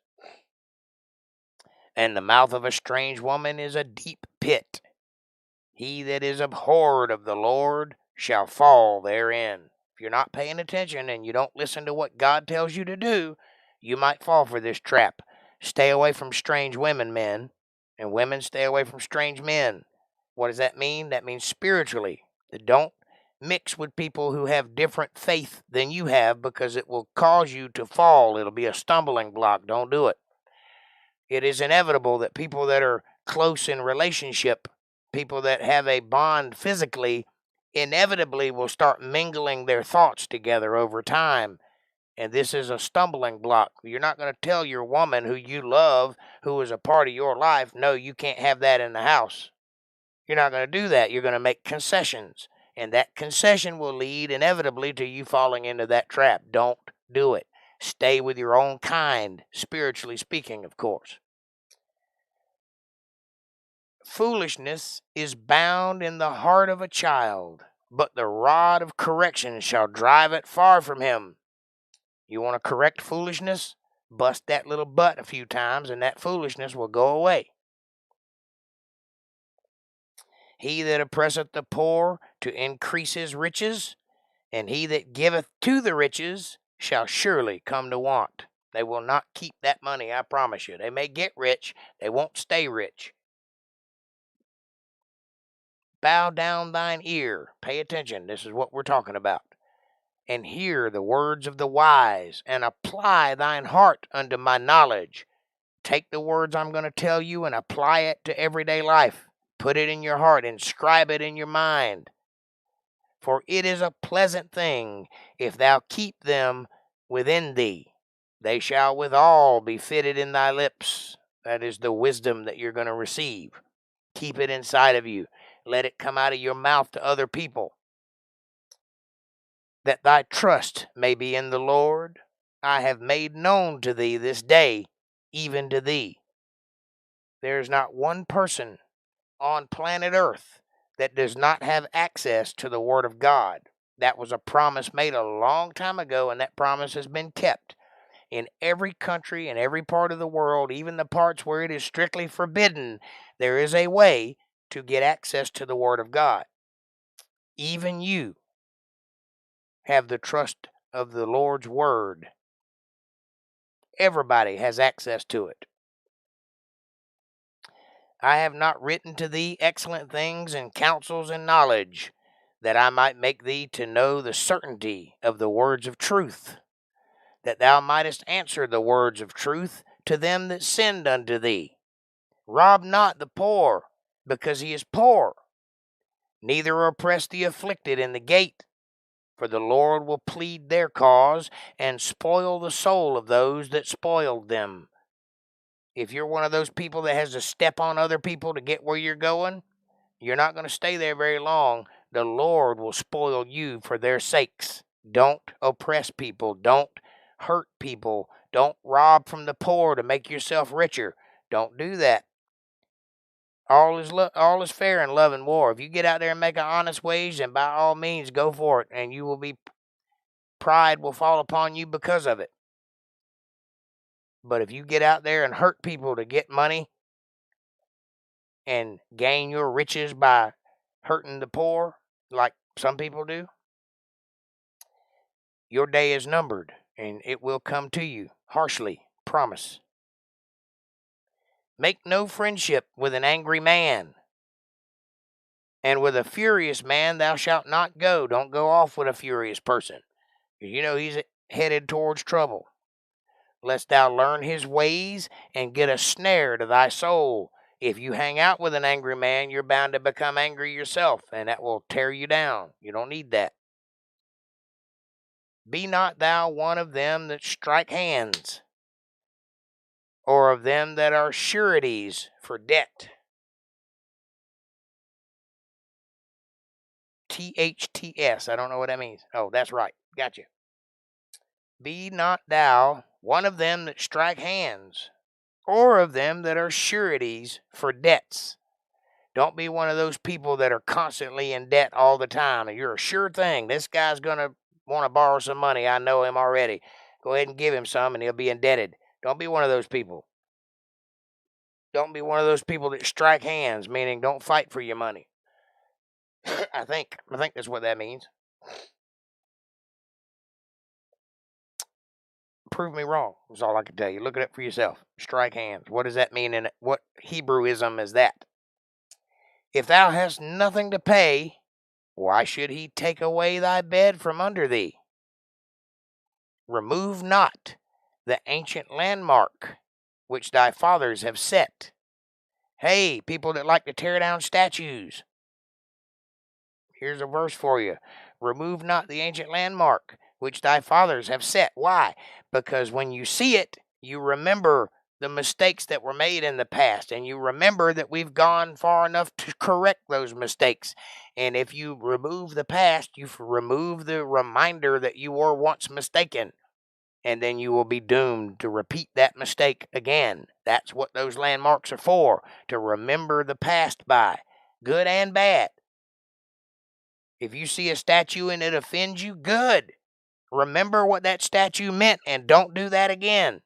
And the mouth of a strange woman is a deep pit. He that is abhorred of the Lord shall fall therein. If you're not paying attention and you don't listen to what God tells you to do, you might fall for this trap. Stay away from strange women, men. And women, stay away from strange men. What does that mean? That means spiritually. Don't mix with people who have different faith than you have, because it will cause you to fall. It'll be a stumbling block. Don't do it. It is inevitable that people that are close in relationship, people that have a bond physically, inevitably will start mingling their thoughts together over time. And this is a stumbling block. You're not going to tell your woman who you love, who is a part of your life, no, you can't have that in the house. You're not going to do that. You're going to make concessions. And that concession will lead inevitably to you falling into that trap. Don't do it. Stay with your own kind, spiritually speaking, of course. Foolishness is bound in the heart of a child, but the rod of correction shall drive it far from him. You want to correct foolishness? Bust that little butt a few times, and that foolishness will go away. He that oppresseth the poor to increase his riches, and he that giveth to the riches shall surely come to want. They will not keep that money, I promise you. They may get rich, they won't stay rich. Bow down thine ear. Pay attention. This is what we're talking about. And hear the words of the wise, and apply thine heart unto my knowledge. Take the words I'm going to tell you and apply it to everyday life. Put it in your heart. Inscribe it in your mind. For it is a pleasant thing if thou keep them within thee. They shall withal be fitted in thy lips. That is the wisdom that you're going to receive. Keep it inside of you. Let it come out of your mouth to other people. That thy trust may be in the Lord. I have made known to thee this day, even to thee. There is not one person on planet Earth that does not have access to the Word of God. That was a promise made a long time ago, and that promise has been kept. In every country, in every part of the world, even the parts where it is strictly forbidden, there is a way to get access to the Word of God. Even you have the trust of the Lord's Word. Everybody has access to it. I have not written to thee excellent things and counsels and knowledge, that I might make thee to know the certainty of the words of truth, that thou mightest answer the words of truth to them that send unto thee. Rob not the poor, because he is poor, neither oppress the afflicted in the gate, for the Lord will plead their cause, and spoil the soul of those that spoiled them. If you're one of those people that has to step on other people to get where you're going, you're not going to stay there very long. The Lord will spoil you for their sakes. Don't oppress people. Don't hurt people. Don't rob from the poor to make yourself richer. Don't do that. All is fair in love and war. If you get out there and make an honest wage, then by all means go for it, and you will be pride will fall upon you because of it. But if you get out there and hurt people to get money and gain your riches by hurting the poor, like some people do, your day is numbered, and it will come to you harshly. Promise. Make no friendship with an angry man, and with a furious man thou shalt not go. Don't go off with a furious person. You know he's headed towards trouble. Lest thou learn his ways and get a snare to thy soul. If you hang out with an angry man, you're bound to become angry yourself, and that will tear you down. You don't need that. Be not thou one of them that strike hands, or of them that are sureties for debt. THTS. I don't know what that means. Oh, that's right. Gotcha. Be not thou one of them that strike hands, or of them that are sureties for debts. Don't be one of those people that are constantly in debt all the time. And you're a sure thing. This guy's going to want to borrow some money. I know him already. Go ahead and give him some and he'll be indebted. Don't be one of those people. Don't be one of those people that strike hands, meaning don't fight for your money. I think that's what that means. Prove me wrong. That's all I can tell you. Look it up for yourself. Strike hands. What does that mean? And what Hebrewism is that? If thou hast nothing to pay, why should he take away thy bed from under thee? Remove not the ancient landmark which thy fathers have set. Hey, people that like to tear down statues. Here's a verse for you. Remove not the ancient landmark which thy fathers have set. Why? Because when you see it, you remember the mistakes that were made in the past, and you remember that we've gone far enough to correct those mistakes. And if you remove the past, you remove the reminder that you were once mistaken, and then you will be doomed to repeat that mistake again. That's what those landmarks are for, to remember the past by, good and bad. If you see a statue and it offends you, good. Remember what that statue meant and don't do that again.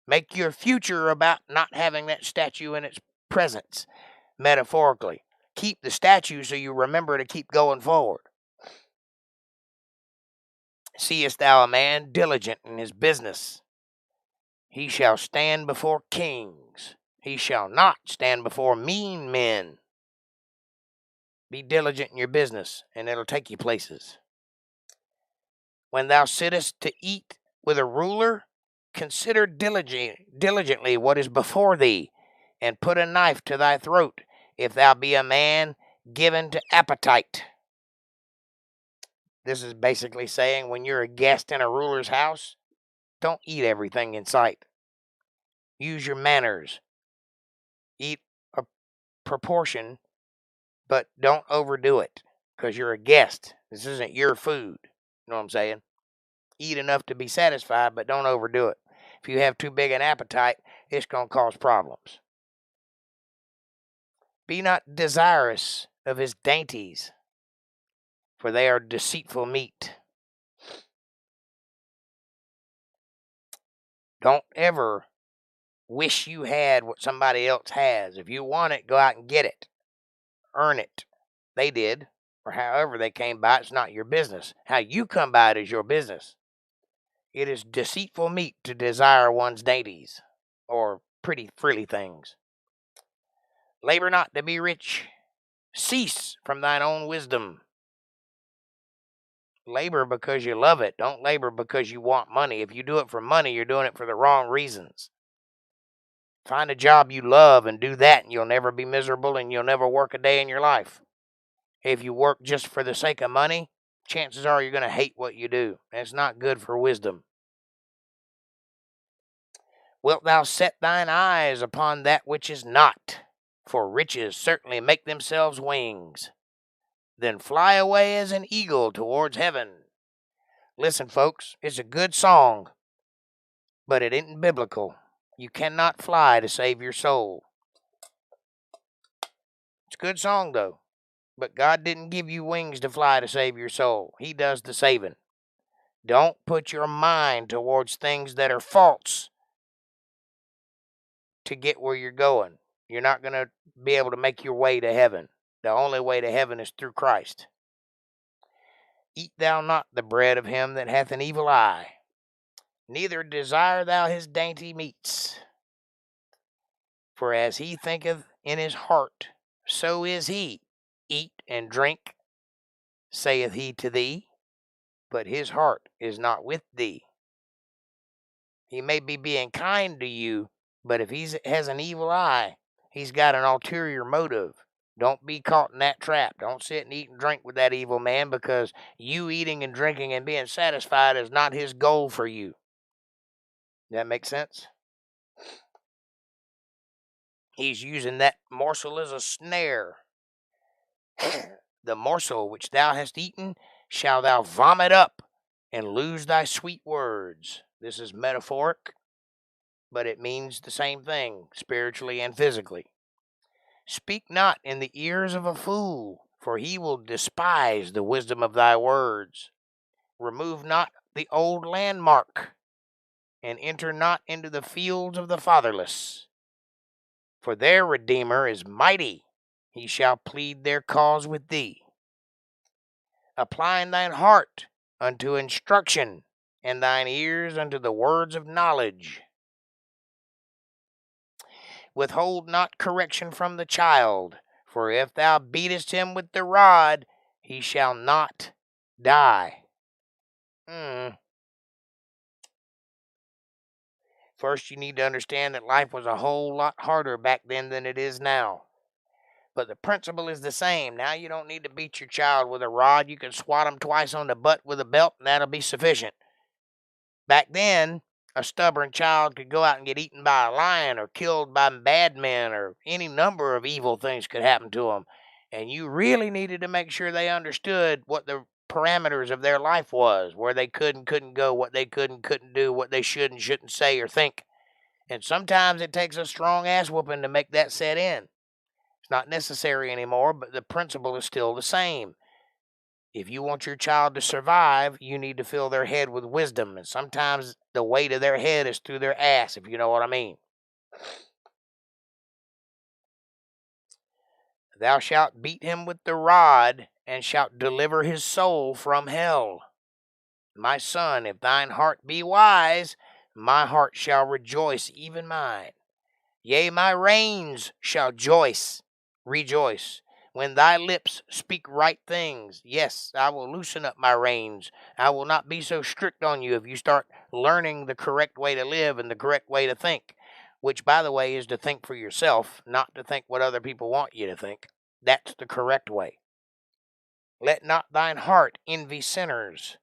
Make your future about not having that statue in its presence, metaphorically. Keep the statue so you remember to keep going forward. Seest thou a man diligent in his business? He shall stand before kings. He shall not stand before mean men. Be diligent in your business, and it'll take you places. When thou sittest to eat with a ruler, consider diligently what is before thee, and put a knife to thy throat, if thou be a man given to appetite. This is basically saying when you're a guest in a ruler's house, don't eat everything in sight. Use your manners. Eat a proportion, but don't overdo it, because you're a guest. This isn't your food. You know what I'm saying? Eat enough to be satisfied, but don't overdo it. If you have too big an appetite, it's going to cause problems. Be not desirous of his dainties, for they are deceitful meat. Don't ever wish you had what somebody else has. If you want it, go out and get it. Earn it. They did, or however they came by, it's not your business. How you come by it is your business. It is deceitful meat to desire one's dainties, or pretty frilly things. Labor not to be rich. Cease from thine own wisdom. Labor because you love it. Don't labor because you want money. If you do it for money, you're doing it for the wrong reasons. Find a job you love and do that, and you'll never be miserable, and you'll never work a day in your life. If you work just for the sake of money, chances are you're going to hate what you do. And it's not good for wisdom. Wilt thou set thine eyes upon that which is not? For riches certainly make themselves wings. Then fly away as an eagle towards heaven. Listen, folks, it's a good song, but it isn't biblical. You cannot fly to save your soul. It's a good song, though. But God didn't give you wings to fly to save your soul. He does the saving. Don't put your mind towards things that are false to get where you're going. You're not going to be able to make your way to heaven. The only way to heaven is through Christ. Eat thou not the bread of him that hath an evil eye, neither desire thou his dainty meats. For as he thinketh in his heart, so is he. Eat and drink, saith he to thee, but his heart is not with thee. He may be being kind to you, but if he has an evil eye, he's got an ulterior motive. Don't be caught in that trap. Don't sit and eat and drink with that evil man, because you eating and drinking and being satisfied is not his goal for you. Does that make sense? He's using that morsel as a snare. The morsel which thou hast eaten shall thou vomit up, and lose thy sweet words. This is metaphoric, but it means the same thing, spiritually and physically. Speak not in the ears of a fool, for he will despise the wisdom of thy words. Remove not the old landmark, and enter not into the fields of the fatherless. For their Redeemer is mighty, he shall plead their cause with thee. Applying thine heart unto instruction, and thine ears unto the words of knowledge. Withhold not correction from the child, for if thou beatest him with the rod, he shall not die. First, you need to understand that life was a whole lot harder back then than it is now. But the principle is the same. Now you don't need to beat your child with a rod. You can swat him twice on the butt with a belt, and that'll be sufficient. Back then, a stubborn child could go out and get eaten by a lion, or killed by bad men, or any number of evil things could happen to them. And you really needed to make sure they understood what the parameters of their life was, where they could and couldn't go, what they could and couldn't do, what they should and shouldn't say or think. And sometimes it takes a strong ass whooping to make that set in. It's not necessary anymore, but the principle is still the same. If you want your child to survive, you need to fill their head with wisdom. And sometimes the weight of their head is through their ass, if you know what I mean. Thou shalt beat him with the rod, and shalt deliver his soul from hell. My son, if thine heart be wise, my heart shall rejoice, even mine. Yea, my reins shall rejoice, when thy lips speak right things. Yes, I will loosen up my reins. I will not be so strict on you if you start learning the correct way to live and the correct way to think, which, by the way, is to think for yourself, not to think what other people want you to think. That's the correct way. Let not thine heart envy sinners,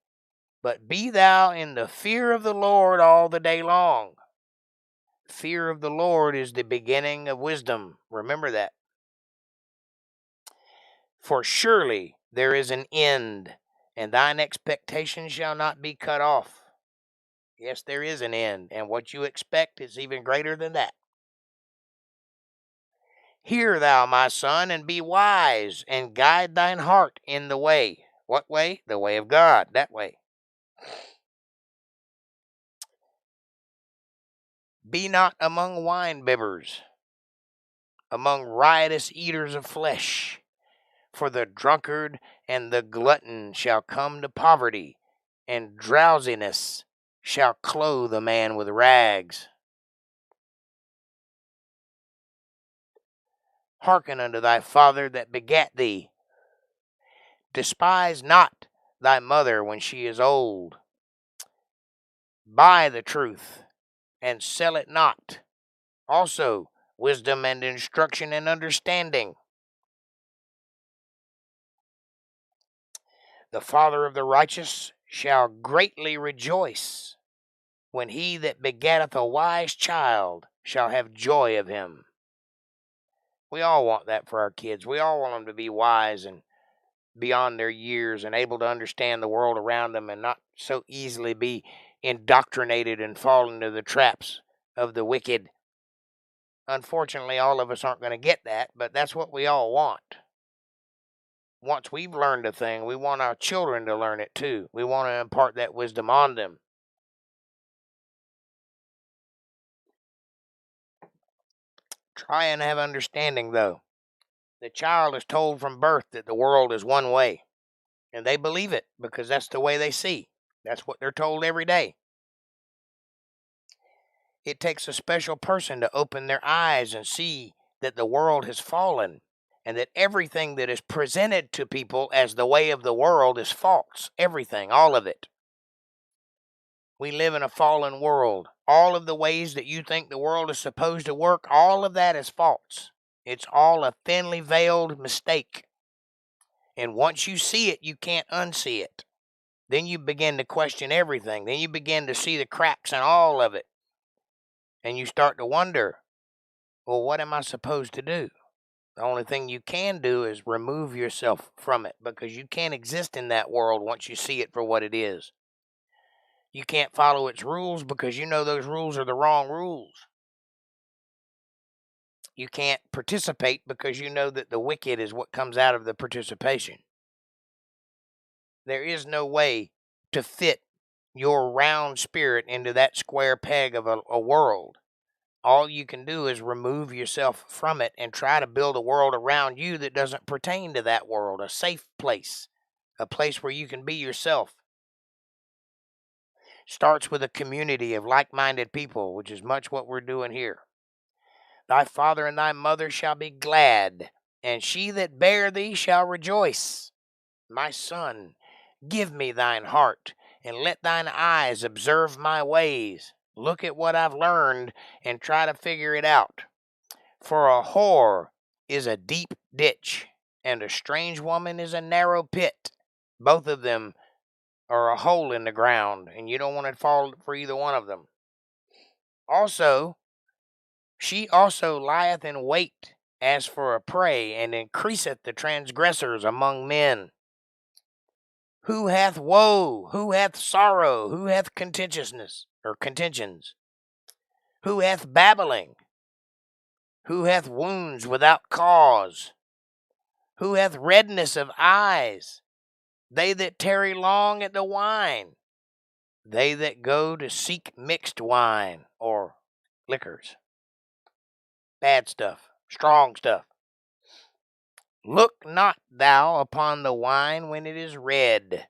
but be thou in the fear of the Lord all the day long. Fear of the Lord is the beginning of wisdom. Remember that. For surely there is an end, and thine expectation shall not be cut off. Yes, there is an end, and what you expect is even greater than that. Hear thou, my son, and be wise, and guide thine heart in the way. What way? The way of God, that way. Be not among wine-bibbers, among riotous eaters of flesh. For the drunkard and the glutton shall come to poverty, and drowsiness shall clothe a man with rags. Hearken unto thy father that begat thee. Despise not thy mother when she is old. Buy the truth, and sell it not. Also, wisdom and instruction and understanding. The father of the righteous shall greatly rejoice, when he that begetteth a wise child shall have joy of him. We all want that for our kids. We all want them to be wise and beyond their years and able to understand the world around them and not so easily be indoctrinated and fall into the traps of the wicked. Unfortunately, all of us aren't going to get that, but that's what we all want. Once we've learned a thing, we want our children to learn it too. We want to impart that wisdom on them. Try and have understanding, though. The child is told from birth that the world is one way, and they believe it because that's the way they see. That's what they're told every day. It takes a special person to open their eyes and see that the world has fallen and that everything that is presented to people as the way of the world is false. Everything, all of it. We live in a fallen world. All of the ways that you think the world is supposed to work, all of that is false. It's all a thinly veiled mistake. And once you see it, you can't unsee it. Then you begin to question everything. Then you begin to see the cracks in all of it. And you start to wonder, well, what am I supposed to do? The only thing you can do is remove yourself from it, because you can't exist in that world once you see it for what it is. You can't follow its rules because you know those rules are the wrong rules. You can't participate because you know that the wicked is what comes out of the participation. There is no way to fit your round spirit into that square peg of a world. All you can do is remove yourself from it and try to build a world around you that doesn't pertain to that world, a safe place, a place where you can be yourself. Starts with a community of like-minded people, which is much what we're doing here. Thy father and thy mother shall be glad, and she that bare thee shall rejoice. My son, give me thine heart, and let thine eyes observe my ways. Look at what I've learned and try to figure it out. For a whore is a deep ditch, and a strange woman is a narrow pit. Both of them are a hole in the ground, and you don't want to fall for either one of them. Also, she also lieth in wait as for a prey, and increaseth the transgressors among men. Who hath woe? Who hath sorrow? Who hath contentiousness or contentions? Who hath babbling? Who hath wounds without cause? Who hath redness of eyes? They that tarry long at the wine. They that go to seek mixed wine or liquors. Bad stuff, strong stuff. Look not thou upon the wine when it is red,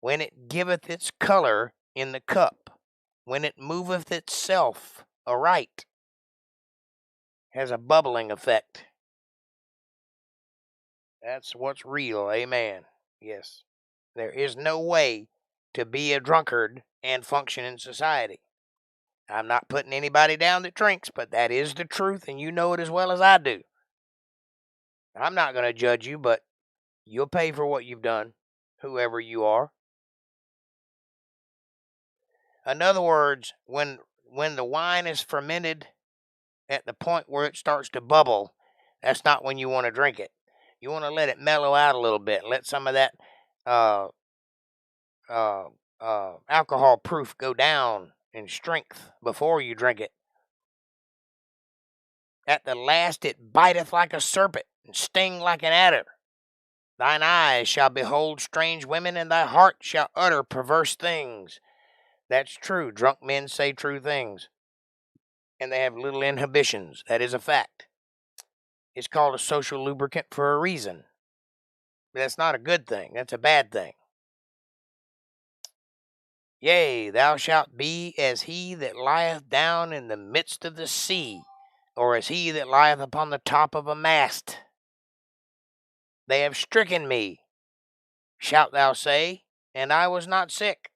when it giveth its color in the cup, when it moveth itself aright, has a bubbling effect. That's what's real, amen. Yes. There is no way to be a drunkard and function in society. I'm not putting anybody down that drinks, but that is the truth, and you know it as well as I do. I'm not going to judge you, but you'll pay for what you've done, whoever you are. In other words, when the wine is fermented at the point where it starts to bubble, that's not when you want to drink it. You want to let it mellow out a little bit. Let some of that alcohol proof go down in strength before you drink it. At the last it biteth like a serpent, and sting like an adder. Thine eyes shall behold strange women, and thy heart shall utter perverse things. That's true. Drunk men say true things, and they have little inhibitions. That is a fact. It's called a social lubricant for a reason. But that's not a good thing. That's a bad thing. Yea, thou shalt be as he that lieth down in the midst of the sea, or as he that lieth upon the top of a mast. They have stricken me, shalt thou say, and I was not sick.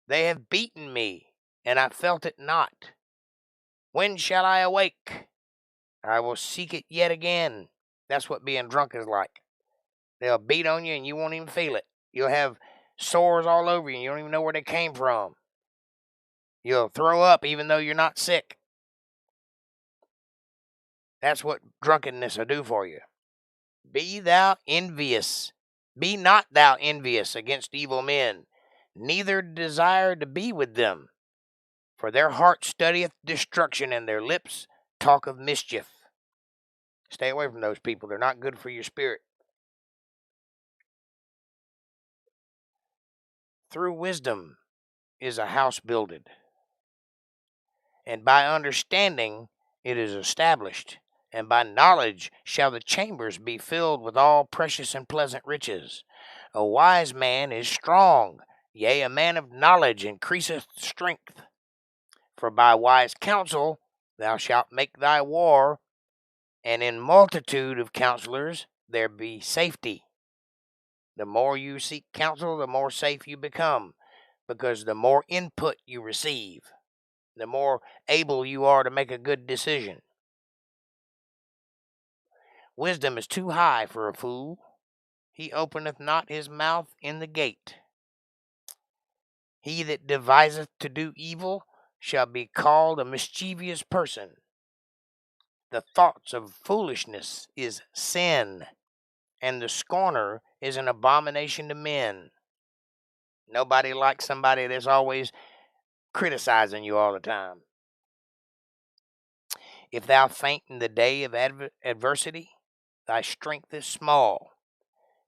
They have beaten me, and I felt it not. When shall I awake? I will seek it yet again. That's what being drunk is like. They'll beat on you and you won't even feel it. You'll have sores all over you and you don't even know where they came from. You'll throw up even though you're not sick. That's what drunkenness will do for you. Be thou envious. Be not thou envious against evil men, neither desire to be with them. For their heart studieth destruction, and their lips talk of mischief. Stay away from those people. They're not good for your spirit. Through wisdom is a house builded, and by understanding it is established, and by knowledge shall the chambers be filled with all precious and pleasant riches. A wise man is strong, yea, a man of knowledge increaseth strength. For by wise counsel thou shalt make thy war, and in multitude of counselors there be safety. The more you seek counsel, the more safe you become, because the more input you receive, the more able you are to make a good decision. Wisdom is too high for a fool. He openeth not his mouth in the gate. He that deviseth to do evil shall be called a mischievous person. The thoughts of foolishness is sin, and the scorner is an abomination to men. Nobody likes somebody that's always criticizing you all the time. If thou faint in the day of adversity, thy strength is small.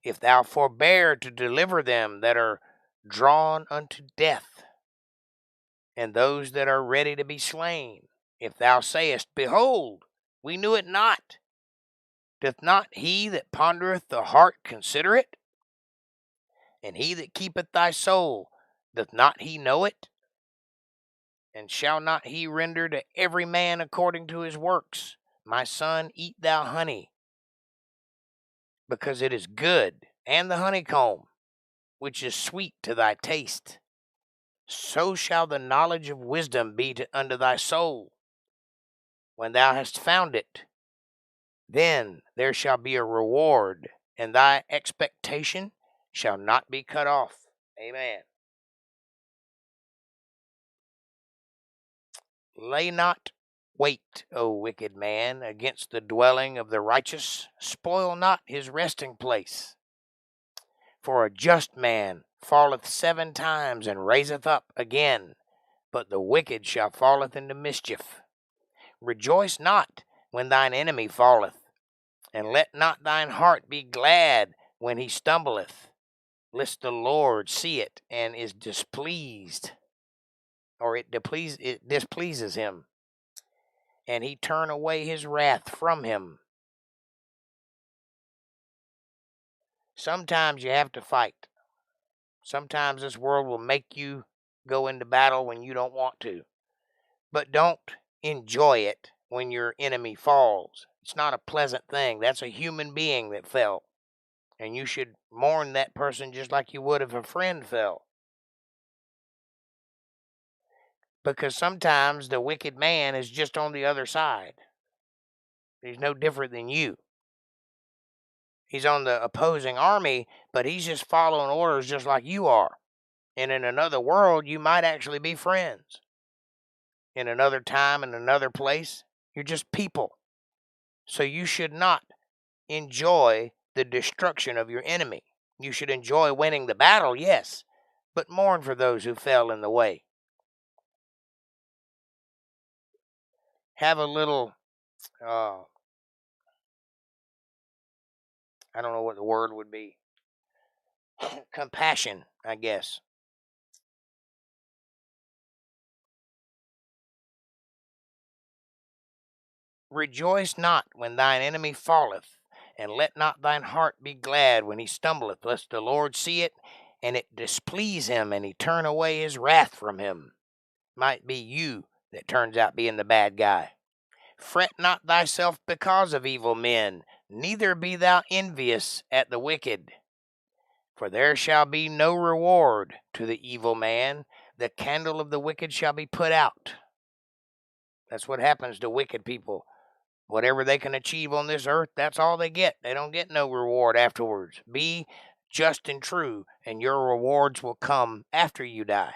If thou forbear to deliver them that are drawn unto death, and those that are ready to be slain, if thou sayest, Behold, we knew it not, doth not he that pondereth the heart consider it? And he that keepeth thy soul, doth not he know it? And shall not he render to every man according to his works? My son, eat thou honey, because it is good, and the honeycomb, which is sweet to thy taste. So shall the knowledge of wisdom be unto thy soul. When thou hast found it, then there shall be a reward, and thy expectation shall not be cut off. Amen. Lay not wait, O wicked man, against the dwelling of the righteous. Spoil not his resting place. For a just man falleth 7 times and raiseth up again, but the wicked shall falleth into mischief. Rejoice not when thine enemy falleth, and let not thine heart be glad when he stumbleth, lest the Lord see it and is displeased, or it displeases him, and he turn away his wrath from him. Sometimes you have to fight. Sometimes this world will make you go into battle when you don't want to. But don't enjoy it when your enemy falls. It's not a pleasant thing. That's a human being that fell. And you should mourn that person just like you would if a friend fell. Because sometimes the wicked man is just on the other side. He's no different than you. He's on the opposing army, but he's just following orders just like you are. And in another world, you might actually be friends. In another time, in another place, you're just people. So you should not enjoy the destruction of your enemy. You should enjoy winning the battle, yes, but mourn for those who fell in the way. Have a little I don't know what the word would be. Compassion, I guess. Rejoice not when thine enemy falleth, and let not thine heart be glad when he stumbleth, lest the Lord see it, and it displease him, and he turn away his wrath from him. Might be you that turns out being the bad guy. Fret not thyself because of evil men, neither be thou envious at the wicked. For there shall be no reward to the evil man, the candle of the wicked shall be put out. That's what happens to wicked people. Whatever they can achieve on this earth, that's all they get. They don't get no reward afterwards. Be just and true, and your rewards will come after you die.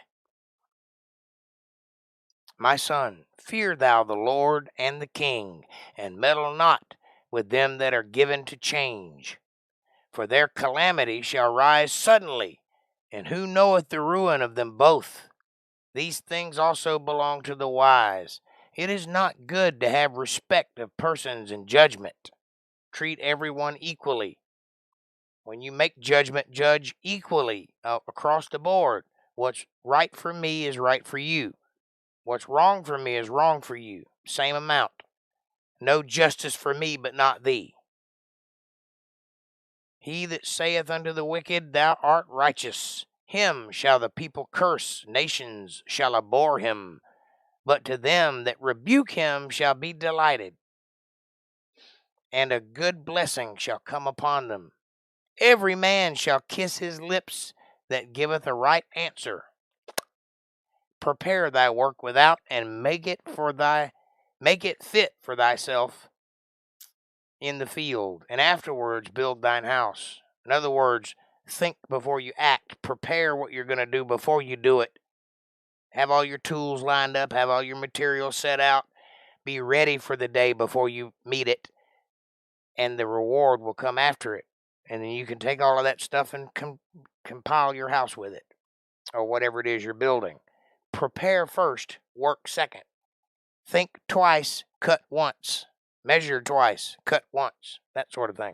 My son, fear thou the Lord and the king, and meddle not with them that are given to change. For their calamity shall rise suddenly, and who knoweth the ruin of them both? These things also belong to the wise. It is not good to have respect of persons in judgment. Treat everyone equally. When you make judgment, judge equally across the board. What's right for me is right for you. What's wrong for me is wrong for you. Same amount. No justice for me, but not thee. He that saith unto the wicked, Thou art righteous, him shall the people curse, nations shall abhor him. But to them that rebuke him shall be delighted, and a good blessing shall come upon them. Every man shall kiss his lips that giveth a right answer. Prepare thy work without, and make it fit for thyself in the field, and afterwards build thine house. In other words, think before you act. Prepare what you're going to do before you do it. Have all your tools lined up, have all your materials set out. Be ready for the day before you meet it, and the reward will come after it. And then you can take all of that stuff and compile your house with it, or whatever it is you're building. Prepare first, work second. Think twice, cut once. Measure twice, cut once. That sort of thing.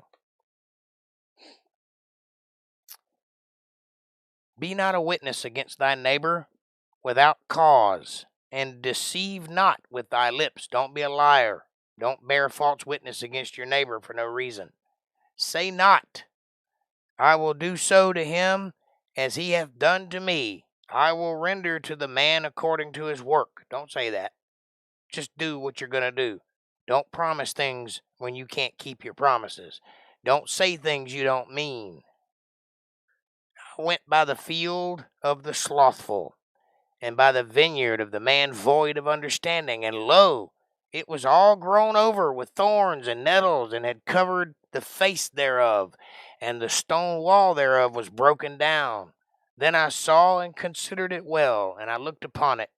Be not a witness against thy neighbor without cause, and deceive not with thy lips. Don't be a liar. Don't bear false witness against your neighbor for no reason. Say not, I will do so to him as he hath done to me. I will render to the man according to his work. Don't say that. Just do what you're going to do. Don't promise things when you can't keep your promises. Don't say things you don't mean. I went by the field of the slothful, and by the vineyard of the man void of understanding, and lo, it was all grown over with thorns and nettles, and had covered the face thereof, and the stone wall thereof was broken down. Then I saw and considered it well, and I looked upon it,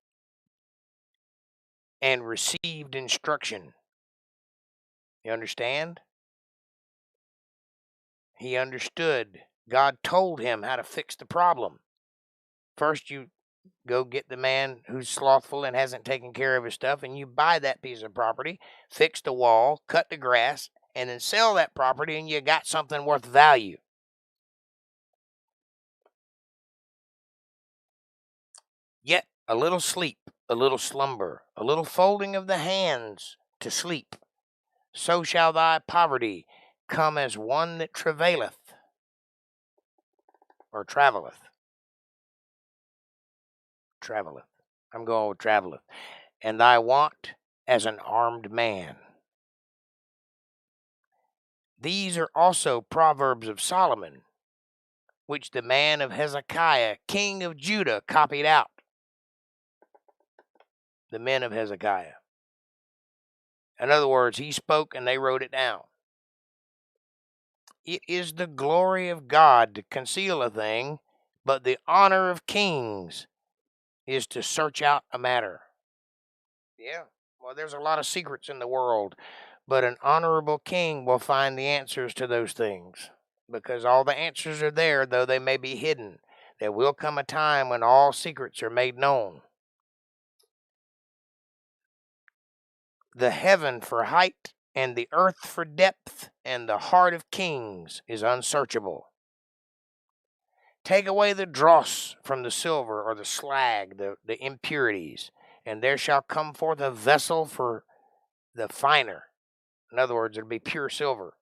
and received instruction. You understand? He understood. God told him how to fix the problem. First, you go get the man who's slothful and hasn't taken care of his stuff, and you buy that piece of property, fix the wall, cut the grass, and then sell that property, and you got something worth value. Yet a little sleep, a little slumber, a little folding of the hands to sleep. So shall thy poverty come as one that travaileth, or traveleth. Traveleth. I'm going with traveleth. And thy want as an armed man. These are also Proverbs of Solomon, which the man of Hezekiah, king of Judah, copied out. The men of Hezekiah. In other words, he spoke and they wrote it down. It is the glory of God to conceal a thing, but the honor of kings is to search out a matter. Yeah, well, there's a lot of secrets in the world, but an honorable king will find the answers to those things, because all the answers are there, though they may be hidden. There will come a time when all secrets are made known. the heaven for height, and the earth for depth, and the heart of kings is unsearchable. Take away the dross from the silver, or the slag, the impurities, and there shall come forth a vessel for the finer. In other words, it'll be pure silver.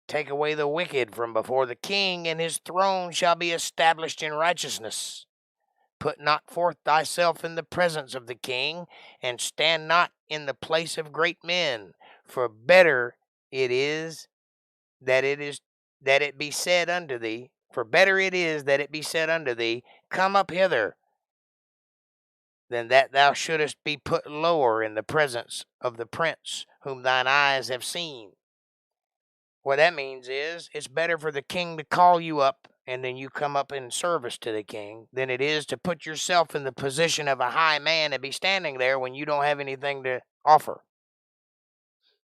Take away the wicked from before the king, and his throne shall be established in righteousness. Put not forth thyself in the presence of the king, and stand not in the place of great men. For better it is that it be said unto thee, come up hither, than that thou shouldest be put lower in the presence of the prince whom thine eyes have seen. What that means is, it's better for the king to call you up and then you come up in service to the king than it is to put yourself in the position of a high man and be standing there when you don't have anything to offer.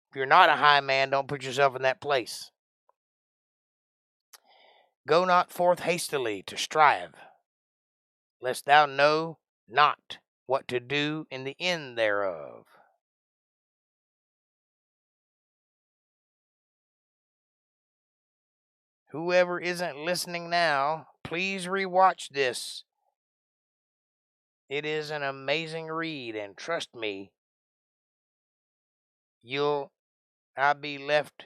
If you're not a high man, don't put yourself in that place. Go not forth hastily to strive, lest thou know not what to do in the end thereof. Whoever isn't listening now, please rewatch this. It is an amazing read, and trust me, I'll be left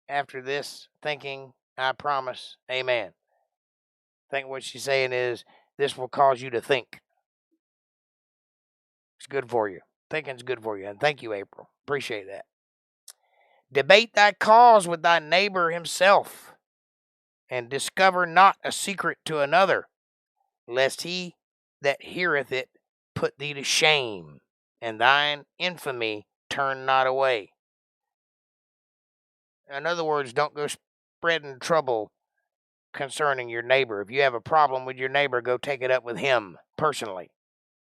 after this thinking, I promise, amen. I think what she's saying is, this will cause you to think. It's good for you. Thinking's good for you, and thank you, April. Appreciate that. Debate thy cause with thy neighbor himself, and discover not a secret to another, lest he that heareth it put thee to shame, and thine infamy turn not away. In other words, don't go spreading trouble concerning your neighbor. If you have a problem with your neighbor, go take it up with him personally.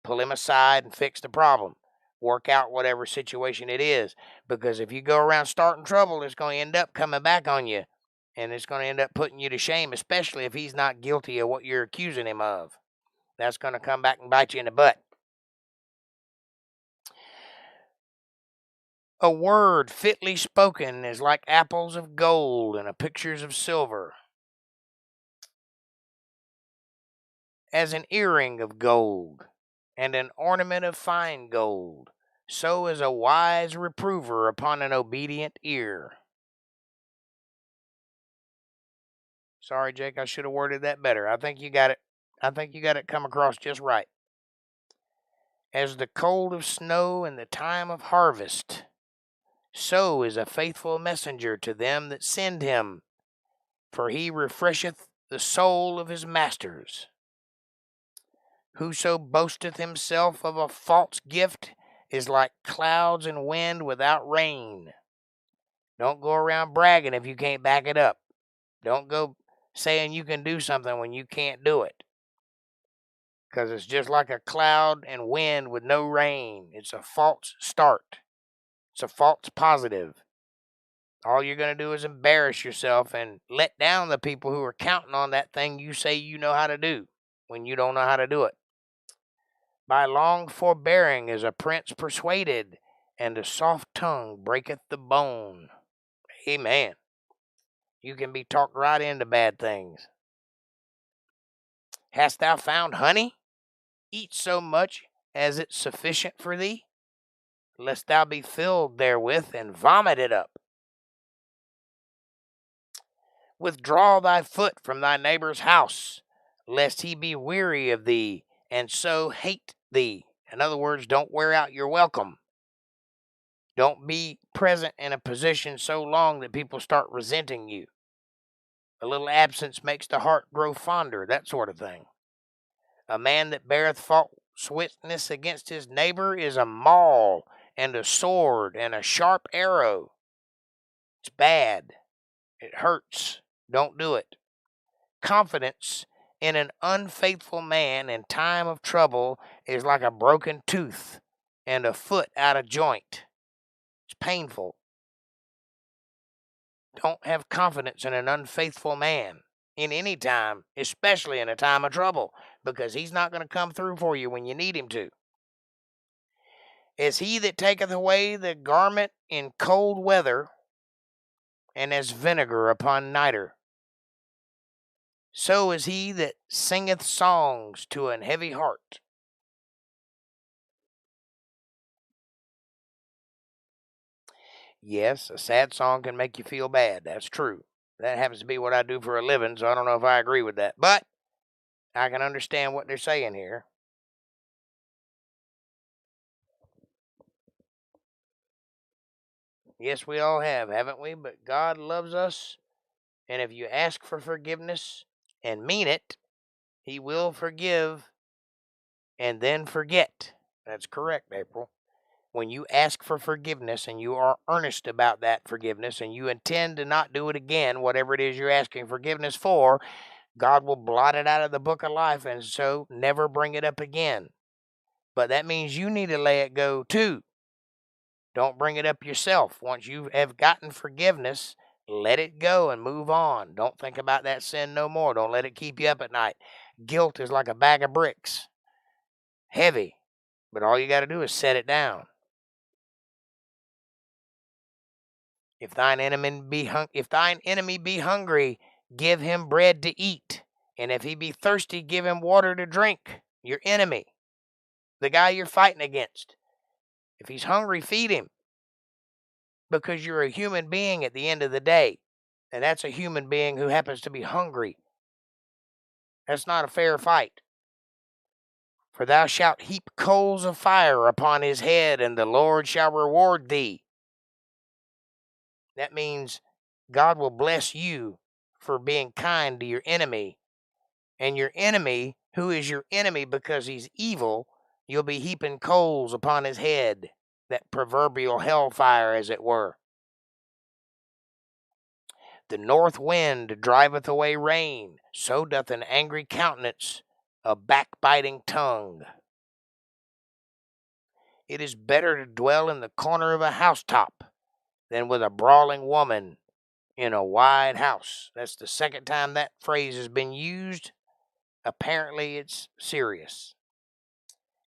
Pull him aside and fix the problem. Work out whatever situation it is. Because if you go around starting trouble, it's going to end up coming back on you. And it's going to end up putting you to shame, especially if he's not guilty of what you're accusing him of. That's going to come back and bite you in the butt. A word fitly spoken is like apples of gold and pictures of silver. As an earring of gold and an ornament of fine gold, so is a wise reprover upon an obedient ear. Sorry, Jake, I should have worded that better. I think you got it come across just right. As the cold of snow in the time of harvest, so is a faithful messenger to them that send him, for he refresheth the soul of his masters. Whoso boasteth himself of a false gift is like clouds and wind without rain. Don't go around bragging if you can't back it up. Don't go saying you can do something when you can't do it. Because it's just like a cloud and wind with no rain. It's a false start. It's a false positive. All you're going to do is embarrass yourself and let down the people who are counting on that thing you say you know how to do when you don't know how to do it. By long forbearing is a prince persuaded, and a soft tongue breaketh the bone. Amen. You can be talked right into bad things. Hast thou found honey? Eat so much as it's sufficient for thee, lest thou be filled therewith and vomit it up. Withdraw thy foot from thy neighbor's house, lest he be weary of thee, and so hate thee. In other words, don't wear out your welcome. Don't be present in a position so long that people start resenting you. A little absence makes the heart grow fonder, that sort of thing. A man that beareth false witness against his neighbor is a maul and a sword and a sharp arrow. It's bad. It hurts. Don't do it. Confidence in an unfaithful man in time of trouble is like a broken tooth and a foot out of joint. It's painful. Don't have confidence in an unfaithful man in any time, especially in a time of trouble, because he's not going to come through for you when you need him to. As he that taketh away the garment in cold weather, and as vinegar upon nitre, so is he that singeth songs to an heavy heart. Yes, a sad song can make you feel bad. That's true. That happens to be what I do for a living, so I don't know if I agree with that. But I can understand what they're saying here. Yes, we all have, haven't we? But God loves us, and if you ask for forgiveness and mean it, He will forgive and then forget. That's correct, April. When you ask for forgiveness and you are earnest about that forgiveness and you intend to not do it again, whatever it is you're asking forgiveness for, God will blot it out of the book of life and so never bring it up again. But that means you need to lay it go too. Don't bring it up yourself. Once you have gotten forgiveness, let it go and move on. Don't think about that sin no more. Don't let it keep you up at night. Guilt is like a bag of bricks. Heavy. But all you got to do is set it down. If thine enemy be hungry, give him bread to eat. And if he be thirsty, give him water to drink. Your enemy, the guy you're fighting against. If he's hungry, feed him. Because you're a human being at the end of the day. And that's a human being who happens to be hungry. That's not a fair fight. For thou shalt heap coals of fire upon his head, and the Lord shall reward thee. That means God will bless you for being kind to your enemy. And your enemy, who is your enemy because he's evil, you'll be heaping coals upon his head. That proverbial hellfire, as it were. The north wind driveth away rain, so doth an angry countenance a backbiting tongue. It is better to dwell in the corner of a housetop than with a brawling woman in a wide house. That's the second time that phrase has been used. Apparently it's serious.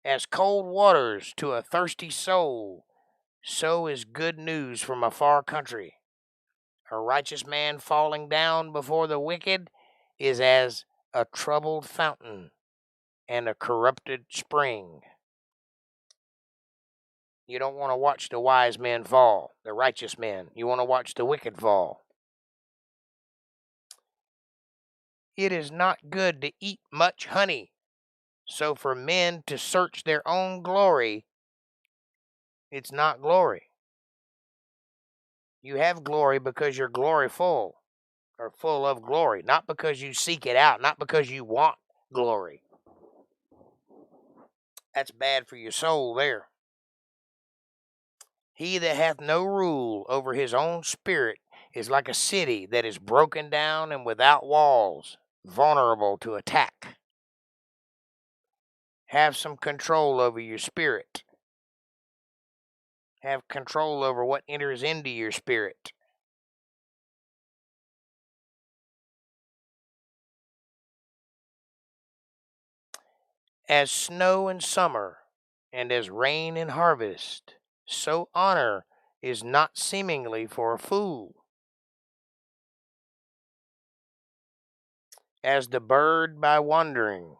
As cold waters to a thirsty soul, so is good news from a far country. A righteous man falling down before the wicked is as a troubled fountain and a corrupted spring. You don't want to watch the wise men fall, the righteous men. You want to watch the wicked fall. It is not good to eat much honey. So for men to search their own glory, it's not glory. You have glory because you're gloryful, or full of glory, not because you seek it out, not because you want glory. That's bad for your soul there. He that hath no rule over his own spirit is like a city that is broken down and without walls, vulnerable to attack. Have some control over your spirit. Have control over what enters into your spirit. As snow in summer and as rain in harvest, so honor is not seemingly for a fool. As the bird by wandering,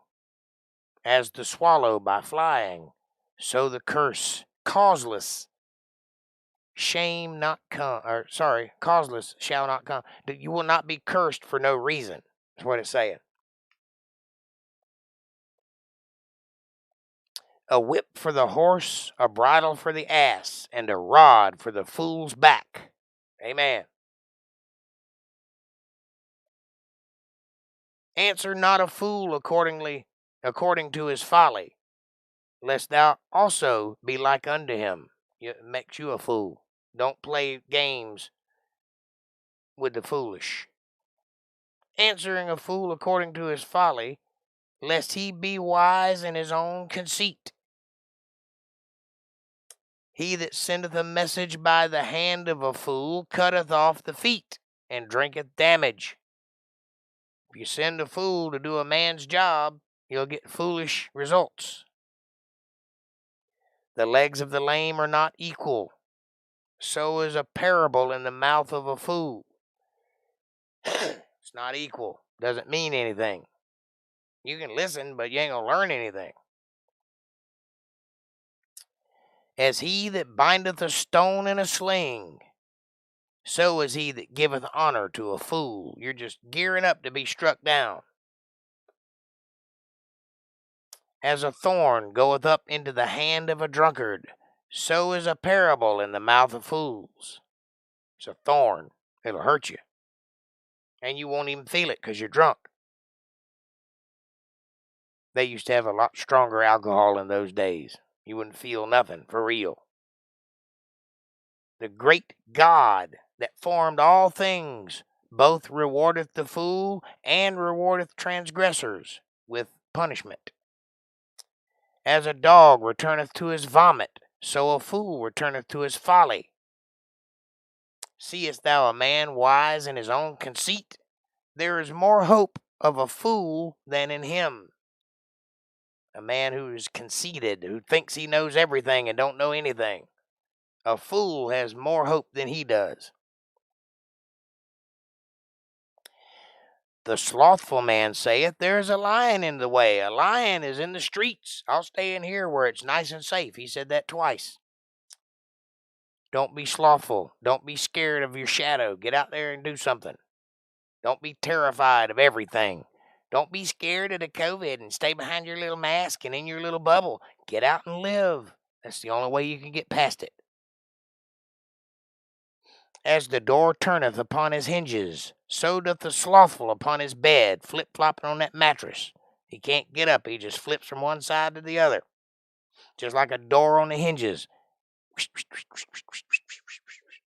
as the swallow by flying, so the curse causeless causeless shall not come. You will not be cursed for no reason. That's what it's saying. A whip for the horse, a bridle for the ass, and a rod for the fool's back. Amen. Answer not a fool according to his folly, lest thou also be like unto him. It makes you a fool. Don't play games with the foolish. Answering a fool according to his folly, lest he be wise in his own conceit. He that sendeth a message by the hand of a fool cutteth off the feet, and drinketh damage. If you send a fool to do a man's job, you'll get foolish results. The legs of the lame are not equal. So is a parable in the mouth of a fool. It's not equal. Doesn't mean anything. You can listen, but you ain't going to learn anything. As he that bindeth a stone in a sling, so is he that giveth honor to a fool. You're just gearing up to be struck down. As a thorn goeth up into the hand of a drunkard, so is a parable in the mouth of fools. It's a thorn. It'll hurt you. And you won't even feel it because you're drunk. They used to have a lot stronger alcohol in those days. You wouldn't feel nothing for real. The great God that formed all things both rewardeth the fool and rewardeth transgressors with punishment. As a dog returneth to his vomit, so a fool returneth to his folly. Seest thou a man wise in his own conceit? There is more hope of a fool than in him. A man who is conceited, who thinks he knows everything and don't know anything. A fool has more hope than he does. The slothful man saith, there is a lion in the way. A lion is in the streets. I'll stay in here where it's nice and safe. He said that twice. Don't be slothful. Don't be scared of your shadow. Get out there and do something. Don't be terrified of everything. Don't be scared of the COVID and stay behind your little mask and in your little bubble. Get out and live. That's the only way you can get past it. As the door turneth upon his hinges, so doth the slothful upon his bed, flip-flopping on that mattress. He can't get up. He just flips from one side to the other. Just like a door on the hinges.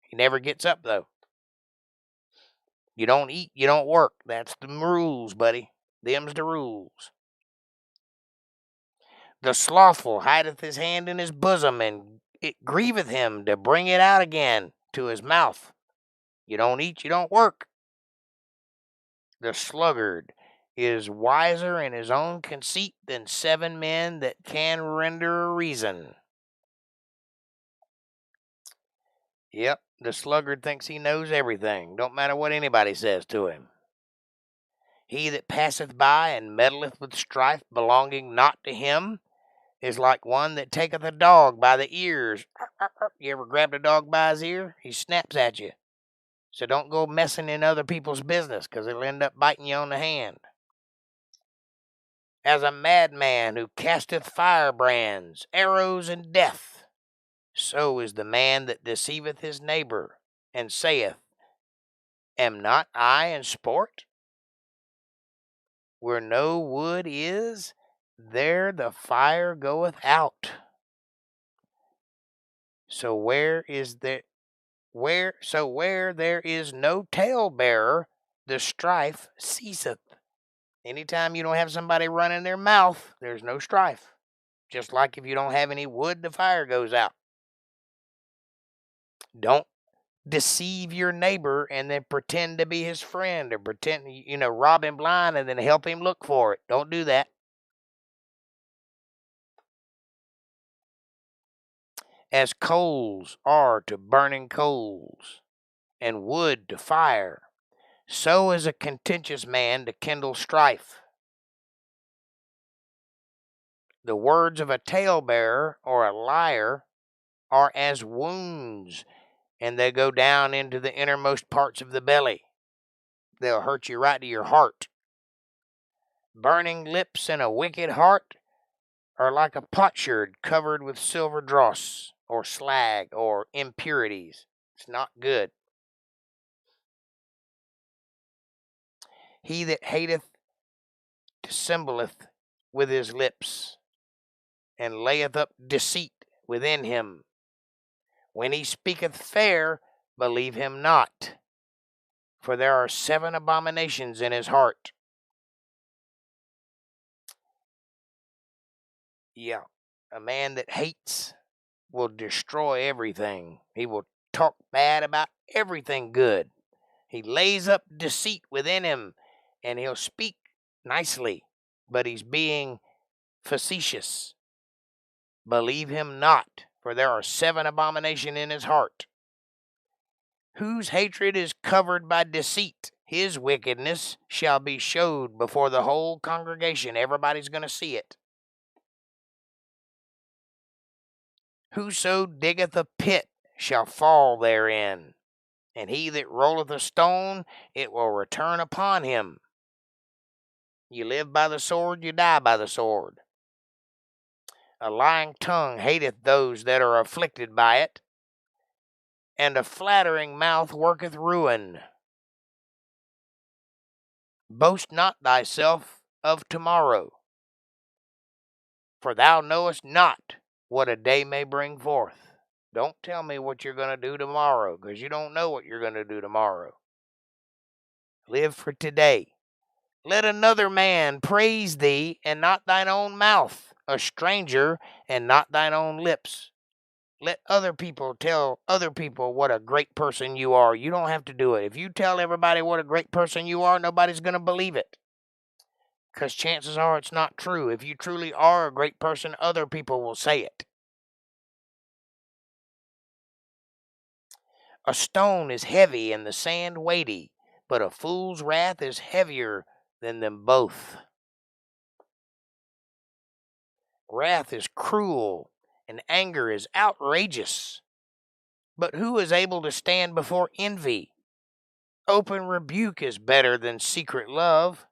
He never gets up, though. You don't eat, you don't work. That's the rules, buddy. Them's the rules. The slothful hideth his hand in his bosom, and it grieveth him to bring it out again to his mouth. You don't eat, you don't work. The sluggard is wiser in his own conceit than 7 men that can render a reason. Yep, the sluggard thinks he knows everything. Don't matter what anybody says to him. He that passeth by and meddleth with strife belonging not to him is like one that taketh a dog by the ears. You ever grabbed a dog by his ear? He snaps at you. So don't go messing in other people's business, because it'll end up biting you on the hand. As a madman who casteth firebrands, arrows, and death, so is the man that deceiveth his neighbor, and saith, am not I in sport? Where no wood is, there the fire goeth out. So where there is no talebearer, the strife ceaseth. Anytime you don't have somebody running their mouth, there's no strife. Just like if you don't have any wood, the fire goes out. Don't deceive your neighbor and then pretend to be his friend, or pretend, rob him blind and then help him look for it. Don't do that. As coals are to burning coals, and wood to fire, so is a contentious man to kindle strife. The words of a talebearer or a liar are as wounds, and they go down into the innermost parts of the belly. They'll hurt you right to your heart. Burning lips and a wicked heart are like a potsherd covered with silver dross, or slag, or impurities. It's not good. He that hateth dissembleth with his lips, and layeth up deceit within him. When he speaketh fair, believe him not, for there are 7 abominations in his heart. Yeah, a man that hates will destroy everything. He will talk bad about everything good. He lays up deceit within him, and he'll speak nicely, but he's being facetious. Believe him not, for there are 7 abominations in his heart. Whose hatred is covered by deceit, his wickedness shall be showed before the whole congregation. Everybody's going to see it. Whoso diggeth a pit shall fall therein, and he that rolleth a stone, it will return upon him. You live by the sword, you die by the sword. A lying tongue hateth those that are afflicted by it, and a flattering mouth worketh ruin. Boast not thyself of tomorrow, for thou knowest not what a day may bring forth. Don't tell me what you're going to do tomorrow, because you don't know what you're going to do tomorrow. Live for today. Let another man praise thee, and not thine own mouth, a stranger, and not thine own lips. Let other people tell other people what a great person you are. You don't have to do it. If you tell everybody what a great person you are, nobody's going to believe it. Because chances are it's not true. If you truly are a great person, other people will say it. A stone is heavy and the sand weighty, but a fool's wrath is heavier than them both. Wrath is cruel, and anger is outrageous. But who is able to stand before envy? Open rebuke is better than secret love.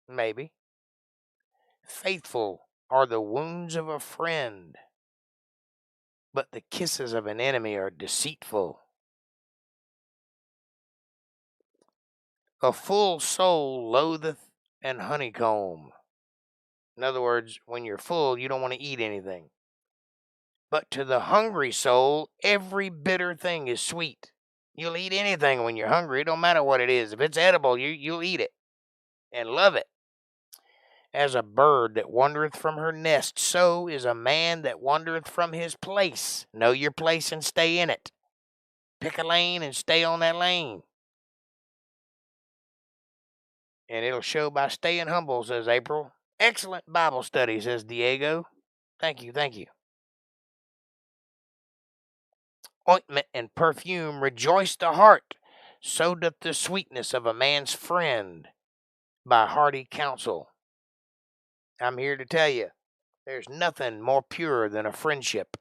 Maybe. Faithful are the wounds of a friend, but the kisses of an enemy are deceitful. A full soul loatheth an honeycomb. In other words, when you're full, you don't want to eat anything. But to the hungry soul, every bitter thing is sweet. You'll eat anything when you're hungry. It don't matter what it is. If it's edible, you'll eat it and love it. As a bird that wandereth from her nest, so is a man that wandereth from his place. Know your place and stay in it. Pick a lane and stay on that lane. And it'll show by staying humble, says April. Excellent Bible study, says Diego. Thank you, thank you. Ointment and perfume rejoice the heart. So doth the sweetness of a man's friend by hearty counsel. I'm here to tell you, there's nothing more pure than a friendship.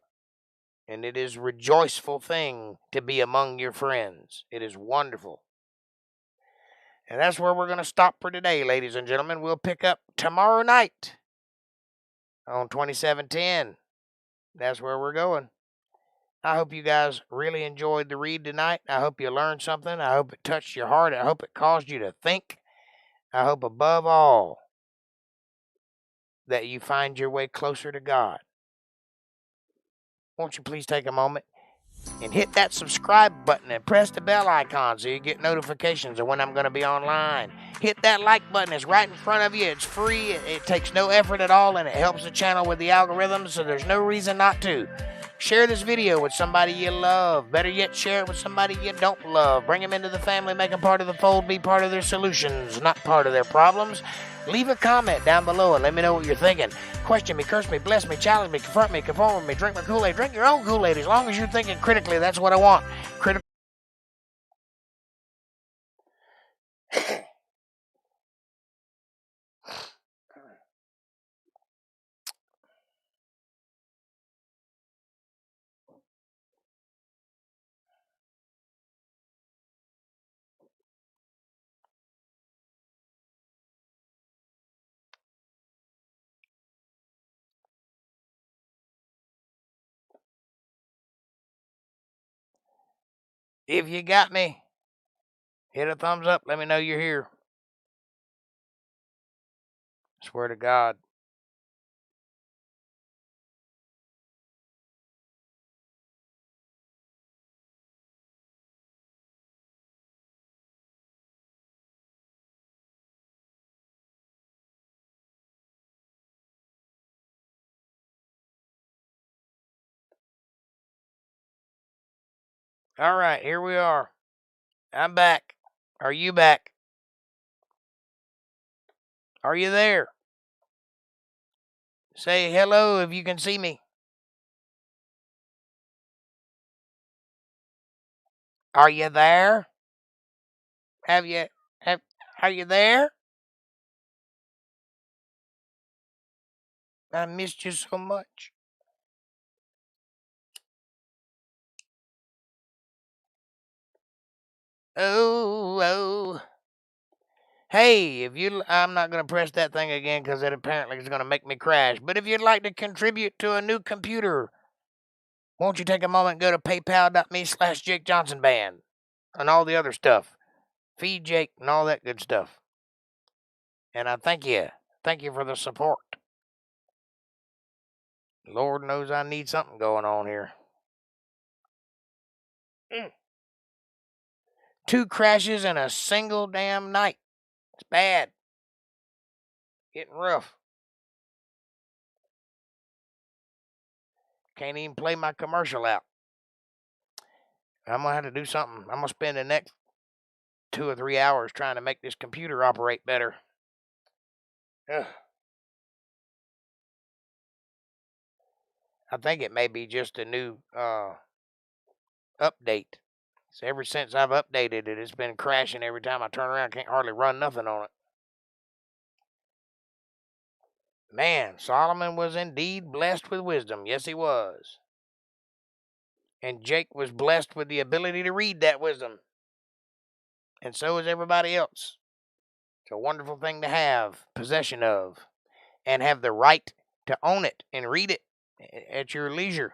And it is a rejoiceful thing to be among your friends. It is wonderful. And that's where we're going to stop for today, ladies and gentlemen. We'll pick up tomorrow night on 2710. That's where we're going. I hope you guys really enjoyed the read tonight. I hope you learned something. I hope it touched your heart. I hope it caused you to think. I hope above all that you find your way closer to God. Won't you please take a moment and hit that subscribe button and press the bell icon so you get notifications of when I'm going to be online. Hit that like button. It's right in front of you. It's free. It takes no effort at all, and it helps the channel with the algorithms, so there's no reason not to. Share this video with somebody you love. Better yet, share it with somebody you don't love. Bring them into the family, make them part of the fold, be part of their solutions, not part of their problems. Leave a comment down below and let me know what you're thinking. Question me, curse me, bless me, challenge me, confront me, conform with me, drink my Kool-Aid. Drink your own Kool-Aid. As long as you're thinking critically, that's what I want. Critical. If you got me, hit a thumbs up. Let me know you're here. Swear to God. All right, here we are. I'm back. Are you back? Are you there? Say hello if you can see me. Are you there? Are you there? I missed you so much. Oh. Hey, I'm not going to press that thing again because it apparently is going to make me crash. But if you'd like to contribute to a new computer, won't you take a moment and go to paypal.me/JakeJohnsonBand and all the other stuff. Feed Jake and all that good stuff. And I thank you. Thank you for the support. Lord knows I need something going on here. 2 crashes in a single damn night. It's bad. Getting rough. Can't even play my commercial out. I'm going to have to do something. I'm going to spend the next 2 or 3 hours trying to make this computer operate better. Ugh. I think it may be just a new update. So ever since I've updated it, it's been crashing every time I turn around. I can't hardly run nothing on it. Man, Solomon was indeed blessed with wisdom. Yes, he was. And Jake was blessed with the ability to read that wisdom. And so is everybody else. It's a wonderful thing to have possession of and have the right to own it and read it at your leisure.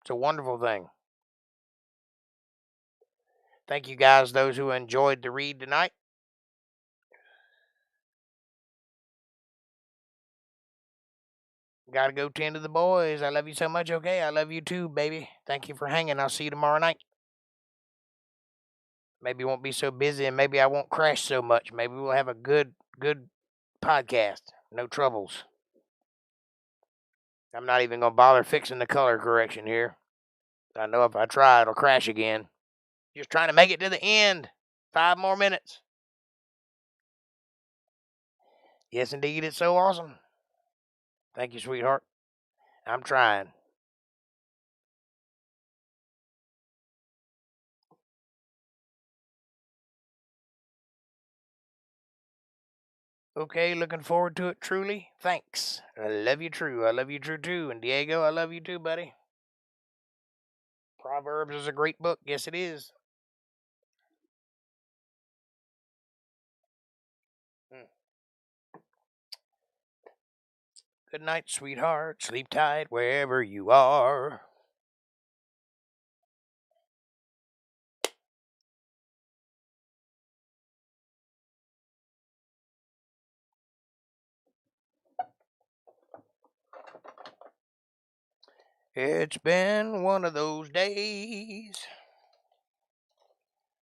It's a wonderful thing. Thank you guys, those who enjoyed the read tonight. Gotta go tend to the boys. I love you so much, okay? I love you too, baby. Thank you for hanging. I'll see you tomorrow night. Maybe it won't be so busy and maybe I won't crash so much. Maybe we'll have a good podcast. No troubles. I'm not even going to bother fixing the color correction here. I know if I try, it'll crash again. Just trying to make it to the end. 5 more minutes. Yes, indeed, it's so awesome. Thank you, sweetheart. I'm trying. Okay, looking forward to it truly. Thanks. I love you true. I love you true too. And Diego, I love you too, buddy. Proverbs is a great book. Yes, it is. Good night, sweetheart. Sleep tight wherever you are. It's been one of those days.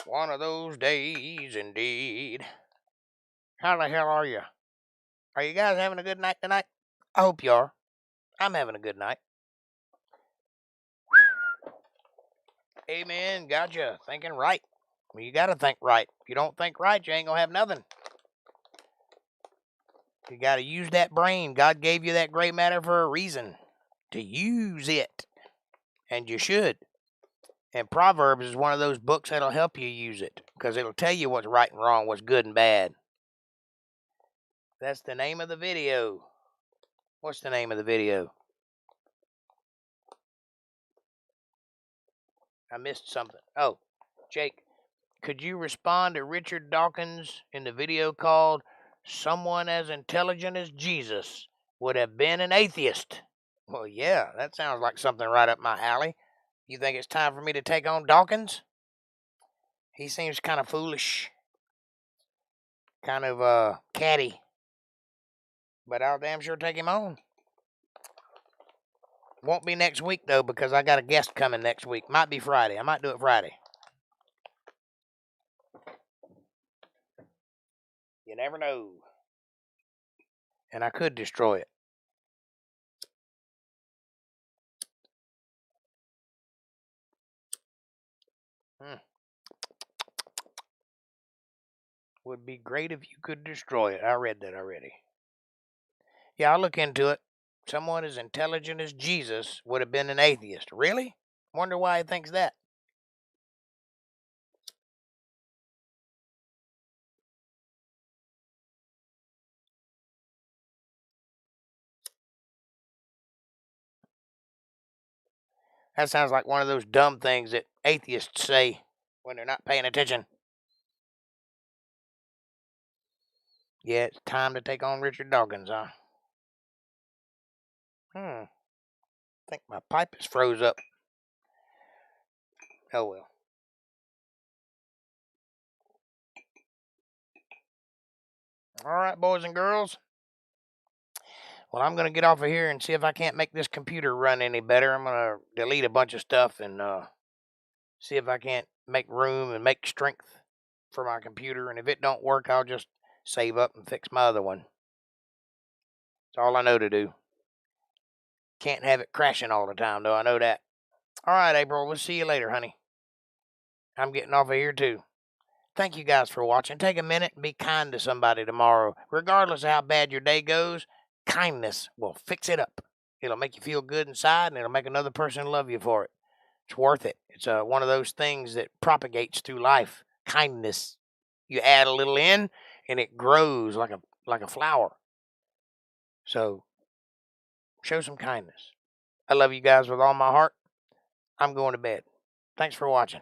One of those days indeed. How the hell are you? Are you guys having a good night tonight? I hope you are. I'm having a good night. Amen. Gotcha. Thinking right. Well, you got to think right. If you don't think right, you ain't going to have nothing. You got to use that brain. God gave you that gray matter for a reason. To use it. And you should. And Proverbs is one of those books that'll help you use it. Because it'll tell you what's right and wrong, what's good and bad. That's the name of the video. What's the name of the video? I missed something. Oh, Jake, could you respond to Richard Dawkins in the video called Someone as Intelligent as Jesus Would Have Been an Atheist? Well, yeah, that sounds like something right up my alley. You think it's time for me to take on Dawkins? He seems kind of foolish. Kind of, catty. But I'll damn sure take him on. Won't be next week, though, because I got a guest coming next week. Might be Friday. I might do it Friday. You never know. And I could destroy it. Would be great if you could destroy it. I read that already. Yeah, I'll look into it. someone as intelligent as Jesus would have been an atheist. Really? Wonder why he thinks that. That sounds like one of those dumb things that atheists say when they're not paying attention. Yeah, it's time to take on Richard Dawkins, huh? I think my pipe is froze up. Oh well. All right, boys and girls. Well, I'm going to get off of here and see if I can't make this computer run any better. I'm going to delete a bunch of stuff and see if I can't make room and make strength for my computer. And if it don't work, I'll just save up and fix my other one. That's all I know to do. Can't have it crashing all the time, though. I know that. All right, April. We'll see you later, honey. I'm getting off of here, too. Thank you guys for watching. Take a minute and be kind to somebody tomorrow. Regardless of how bad your day goes, kindness will fix it up. It'll make you feel good inside, and it'll make another person love you for it. It's worth it. It's one of those things that propagates through life. Kindness. You add a little in, and it grows like a flower. So, show some kindness. I love you guys with all my heart. I'm going to bed. Thanks for watching.